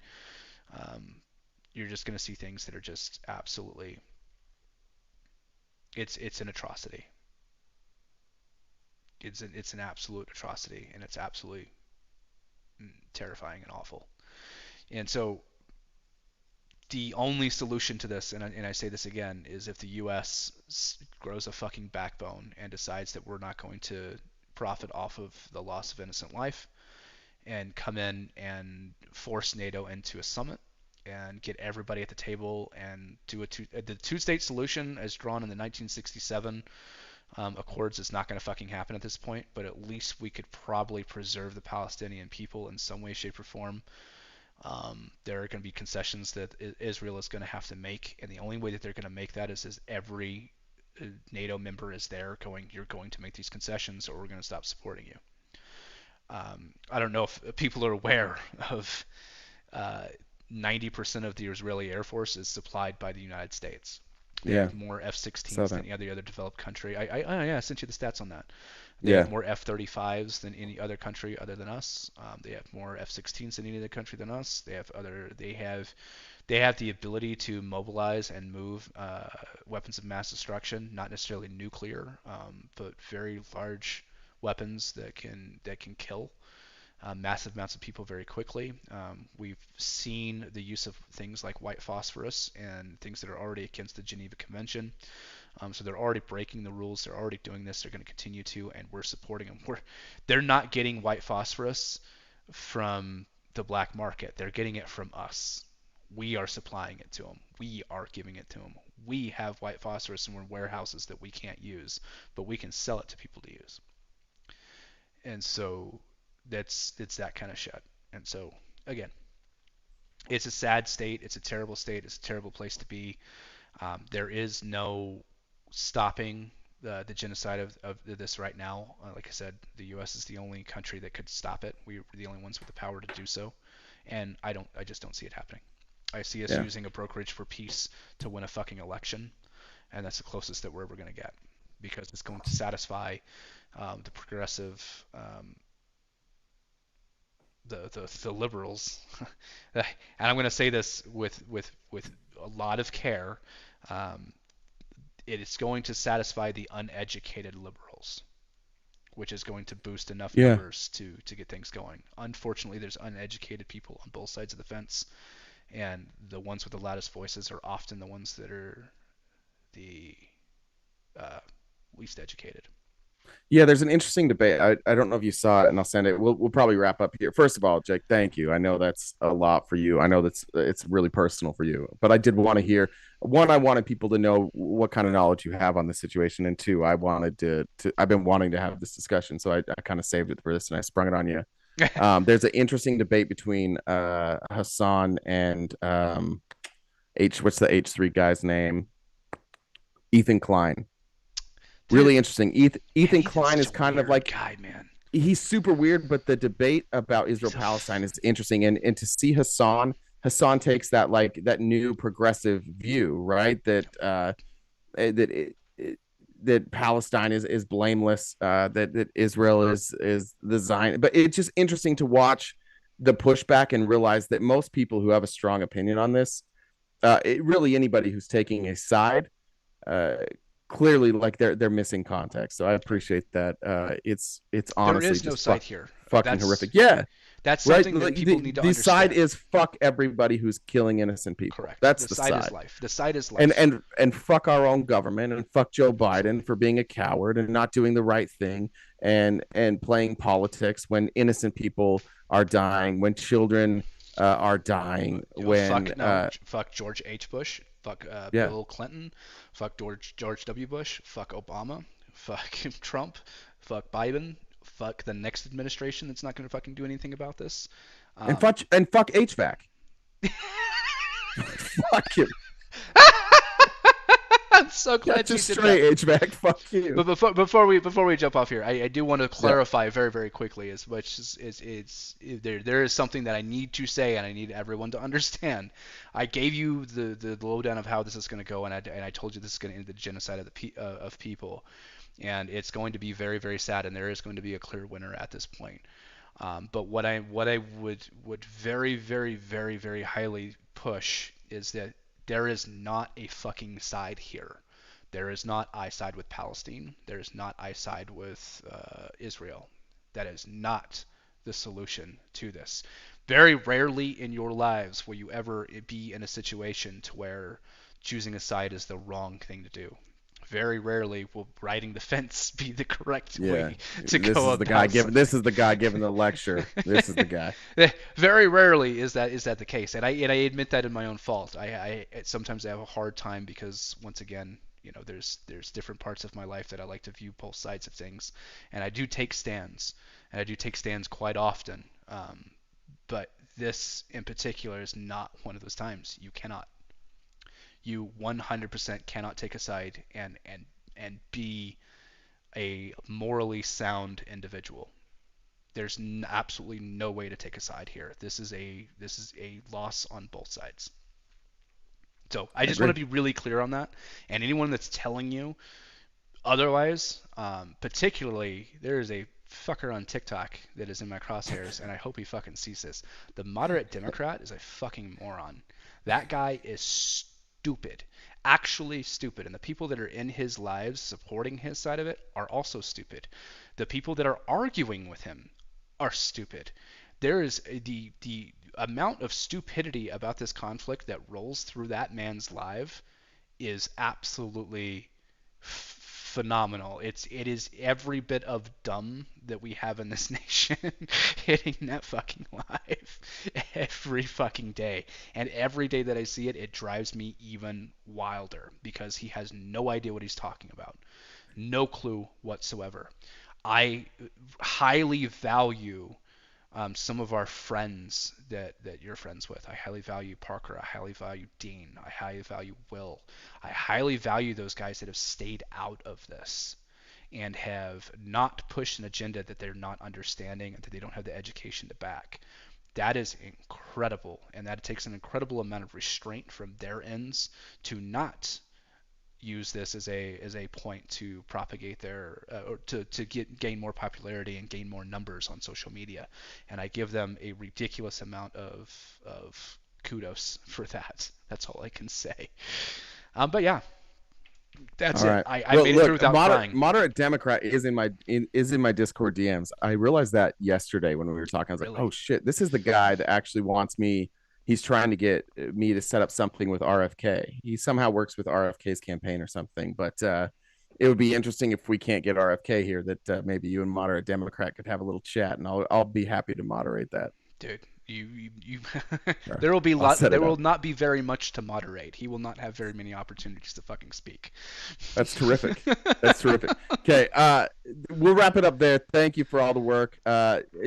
You're just going to see things that are just absolutely, it's an atrocity. It's an absolute atrocity, and it's absolutely terrifying and awful. And so the only solution to this, and I say this again, is if the U.S. grows a fucking backbone and decides that we're not going to profit off of the loss of innocent life, and come in and force NATO into a summit and get everybody at the table and do the two-state solution as drawn in the 1967 Accords is not going to fucking happen at this point, but at least we could probably preserve the Palestinian people in some way, shape, or form. There are going to be concessions that Israel is going to have to make, and the only way that they're going to make that is every NATO member is there going, you're going to make these concessions or we're going to stop supporting you. I don't know if people are aware of 90% of the Israeli Air Force is supplied by the United States. They have more F-16s than any other developed country. I sent you the stats on that. They have more F-35s than any other country other than us. They have more F-16s than any other country than us. They have the ability to mobilize and move weapons of mass destruction, not necessarily nuclear, but very large weapons that can kill massive amounts of people very quickly. We've seen the use of things like white phosphorus and things that are already against the Geneva Convention. So they're already breaking the rules. They're already doing this. They're going to continue to, and we're supporting them. They're not getting white phosphorus from the black market. They're getting it from us. We are supplying it to them. We are giving it to them. We have white phosphorus in warehouses that we can't use, but we can sell it to people to use. And so it's that kind of shit. And so again, it's a sad state. It's a terrible state. It's a terrible place to be. There is no stopping the genocide of this right now. Like I said, the U.S. is the only country that could stop it. We're the only ones with the power to do so, and I just don't see it happening. I see us using a brokerage for peace to win a fucking election, and that's the closest that we're ever going to get, because it's going to satisfy the progressive, the liberals, and I'm going to say this with a lot of care. It is going to satisfy the uneducated liberals, which is going to boost enough numbers to get things going. Unfortunately, there's uneducated people on both sides of the fence, and the ones with the loudest voices are often the ones that are the least educated. Yeah, there's an interesting debate. I don't know if you saw it, and I'll send it. We'll probably wrap up here. First of all, Jake, thank you. I know that's a lot for you. I know it's really personal for you, but I did want to hear. One, I wanted people to know what kind of knowledge you have on the situation, and two, I wanted to I've been wanting to have this discussion, so I kind of saved it for this, and I sprung it on you. There's an interesting debate between Hassan and what's the H3 guy's name? Ethan Klein. Really interesting. Ethan Klein is kind of like guy, man. He's super weird, but the debate about Israel-Palestine is interesting, and to see Hassan takes that new progressive view, right? That that Palestine is blameless, that Israel is the Zion. But it's just interesting to watch the pushback and realize that most people who have a strong opinion on this, really anybody who's taking a side, clearly like they're missing context. So I appreciate that. It's honestly there is no side here. Fucking horrific. Yeah. That's something that people need to understand. The side is fuck everybody who's killing innocent people. Correct. That's the side. Is life. The side is life. And fuck our own government, and fuck Joe Biden for being a coward and not doing the right thing, and playing politics when innocent people are dying, when children are dying, fuck George H. Bush, fuck Bill Clinton, fuck George W. Bush, fuck Obama, fuck Trump, fuck Biden. Fuck the next administration that's not going to fucking do anything about this. And fuck HVAC. Fuck him. I'm so glad That's you just did straight that. HVAC. Fuck you. But before we jump off here, I do want to clarify very, very quickly, as much as there is something that I need to say, and I need everyone to understand. I gave you the lowdown of how this is going to go, and I told you this is going to end the genocide of people. And it's going to be very, very sad, and there is going to be a clear winner at this point. But what I would very, very, very, very highly push is that there is not a fucking side here. There is not I side with Palestine. There is not I side with Israel. That is not the solution to this. Very rarely in your lives will you ever be in a situation to where choosing a side is the wrong thing to do. Very rarely will riding the fence be the correct way to go about it. This is the guy giving the lecture. This is the guy. Very rarely is that the case, and I admit that in my own fault. I sometimes have a hard time because, once again, there's different parts of my life that I like to view both sides of things, and I do take stands, quite often. But this in particular is not one of those times. You cannot. You 100% cannot take a side and be a morally sound individual. There's absolutely no way to take a side here. This is a loss on both sides. So I just want to be really clear on that. And anyone that's telling you otherwise, particularly there is a fucker on TikTok that is in my crosshairs, and I hope he fucking sees this. The moderate Democrat is a fucking moron. That guy is stupid, actually stupid, and the people that are in his lives supporting his side of it are also stupid. The people that are arguing with him are stupid. There is the amount of stupidity about this conflict that rolls through that man's life is absolutely phenomenal. It is every bit of dumb that we have in this nation hitting that fucking live every fucking day. And every day that I see it, it drives me even wilder because he has no idea what he's talking about. No clue whatsoever. I highly value some of our friends that you're friends with. I highly value Parker. I highly value Dean. I highly value Will. I highly value those guys that have stayed out of this and have not pushed an agenda that they're not understanding and that they don't have the education to back. That is incredible, and that takes an incredible amount of restraint from their ends to not use this as a point to propagate their or to gain more popularity and gain more numbers on social media. And I give them a ridiculous amount of kudos for that. That's all I can say. But yeah, that's all it. right. I made it through without crying. Moderate Democrat is in my Discord DMs. I realized that yesterday when we were talking. I was like, oh shit, this is the guy that actually wants me. He's trying to get me to set up something with RFK. He somehow works with RFK's campaign or something. But it would be interesting if we can't get RFK here, that maybe you and Moderate Democrat could have a little chat, and I'll be happy to moderate that. Dude, you there will not be very much to moderate. He will not have very many opportunities to fucking speak. That's terrific. That's terrific. Okay, we'll wrap it up there. Thank you for all the work.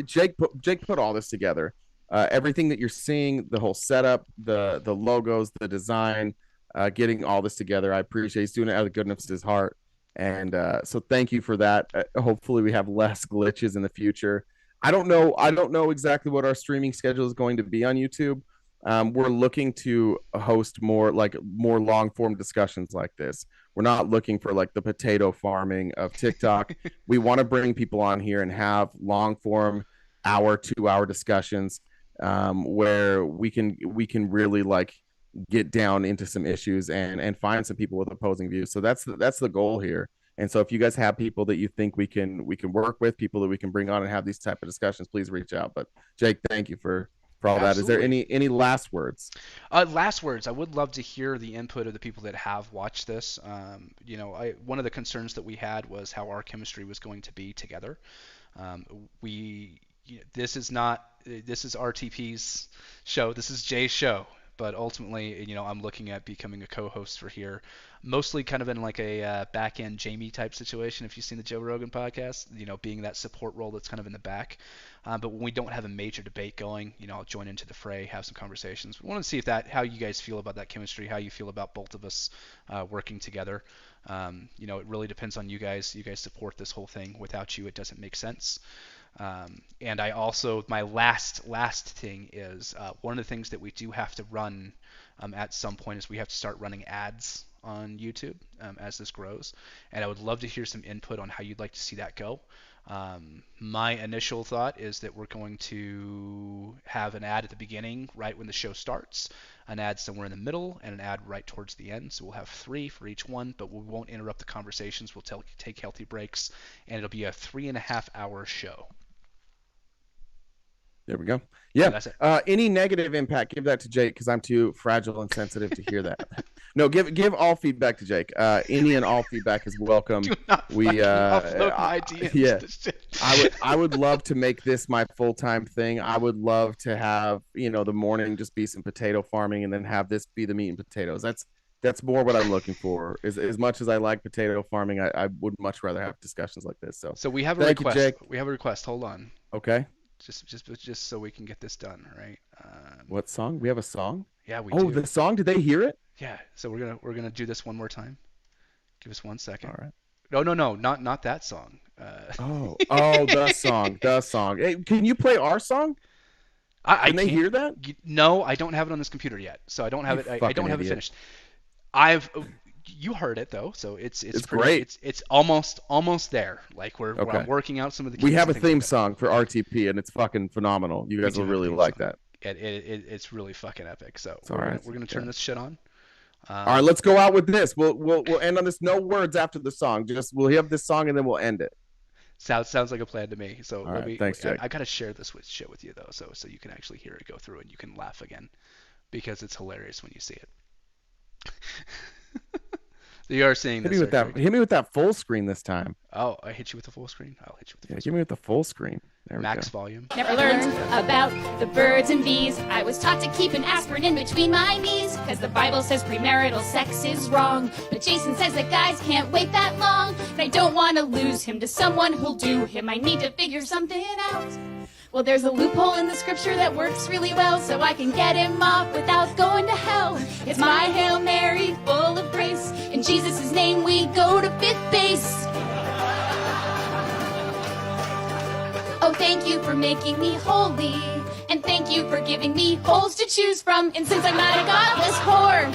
Jake put all this together. Everything that you're seeing, the whole setup, the logos, the design, getting all this together. I appreciate he's doing it out of the goodness of his heart. And so thank you for that. Hopefully we have less glitches in the future. I don't know exactly what our streaming schedule is going to be on YouTube. We're looking to host more long form discussions like this. We're not looking for like the potato farming of TikTok. We want to bring people on here and have long form 2-hour discussions where we can really like get down into some issues and find some people with opposing views. So that's the goal here. And so if you guys have people that you think we can work with, people that we can bring on and have these type of discussions, please reach out. But Jake, thank you for all Absolutely. that. Is there any last words? Last words. I would love to hear the input of the people that have watched this. One of the concerns that we had was how our chemistry was going to be together. This is RTP's show. This is Jay's show. But ultimately, I'm looking at becoming a co-host for here, mostly kind of in like a back-end Jamie type situation. If you've seen the Joe Rogan podcast, being that support role that's kind of in the back. But when we don't have a major debate going, I'll join into the fray, have some conversations. We want to see how you guys feel about that chemistry, how you feel about both of us working together. It really depends on you guys. You guys support this whole thing. Without you, it doesn't make sense. And I also, my last thing is one of the things that we do have to run at some point is we have to start running ads on YouTube as this grows. And I would love to hear some input on how you'd like to see that go. My initial thought is that we're going to have an ad at the beginning, right when the show starts, an ad somewhere in the middle, and an ad right towards the end. So we'll have 3 for each one, but we won't interrupt the conversations. We'll take healthy breaks, and it'll be a 3.5-hour show. There we go. Yeah. That's it. Any negative impact, give that to Jake because I'm too fragile and sensitive to hear that. No, give all feedback to Jake. Any and all feedback is welcome. Do not upload my DMs. Yeah. I would love to make this my full-time thing. I would love to have, the morning just be some potato farming and then have this be the meat and potatoes. That's more what I'm looking for. As much as I like potato farming, I would much rather have discussions like this. So we have a request. You, Jake. We have a request. Hold on. Okay. Just so we can get this done, right? What song? We have a song? Yeah, we do. Oh, the song? Did they hear it? Yeah. So we're gonna do this one more time. Give us 1 second. All right. No, not that song. The song. Hey, can you play our song? Can they hear that? No, I don't have it on this computer yet, so I don't have it. I don't have it finished. You heard it though, so it's great. It's almost there. Like I'm working out some of the. We have a theme song for RTP, and it's fucking phenomenal. You guys will really like that. It's really fucking epic. So we're gonna turn this shit on. All right, let's go out with this. We'll end on this. No words after the song. Just we'll have this song and then we'll end it. Sounds like a plan to me. So thanks, Jake. I gotta share this shit with you though, so you can actually hear it go through and you can laugh again, because it's hilarious when you see it. So you are seeing this. Hit me with that full screen this time. Oh, I hit you with the full screen? I'll hit you with the full screen. Give me with the full screen. There Max volume. Never learned about the birds and bees. I was taught to keep an aspirin in between my knees, because the Bible says premarital sex is wrong. But Jason says that guys can't wait that long. And I don't want to lose him to someone who'll do him. I need to figure something out. Well, there's a loophole in the scripture that works really well, so I can get him off without going to hell. It's my Hail Mary, full of grace. In Jesus' name we go to fifth base. Oh, thank you for making me holy, and thank you for giving me holes to choose from. And since I'm not a godless whore,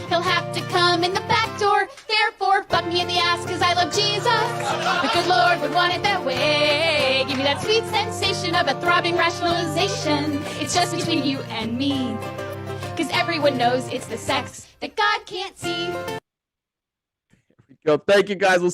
he'll have to come in the back door. Therefore, fuck me in the ass, cause I love Jesus. The good Lord would want it that way. Give me that sweet sensation of a throbbing rationalization. It's just between you and me, cause everyone knows it's the sex that God can't see. Thank you, guys. We'll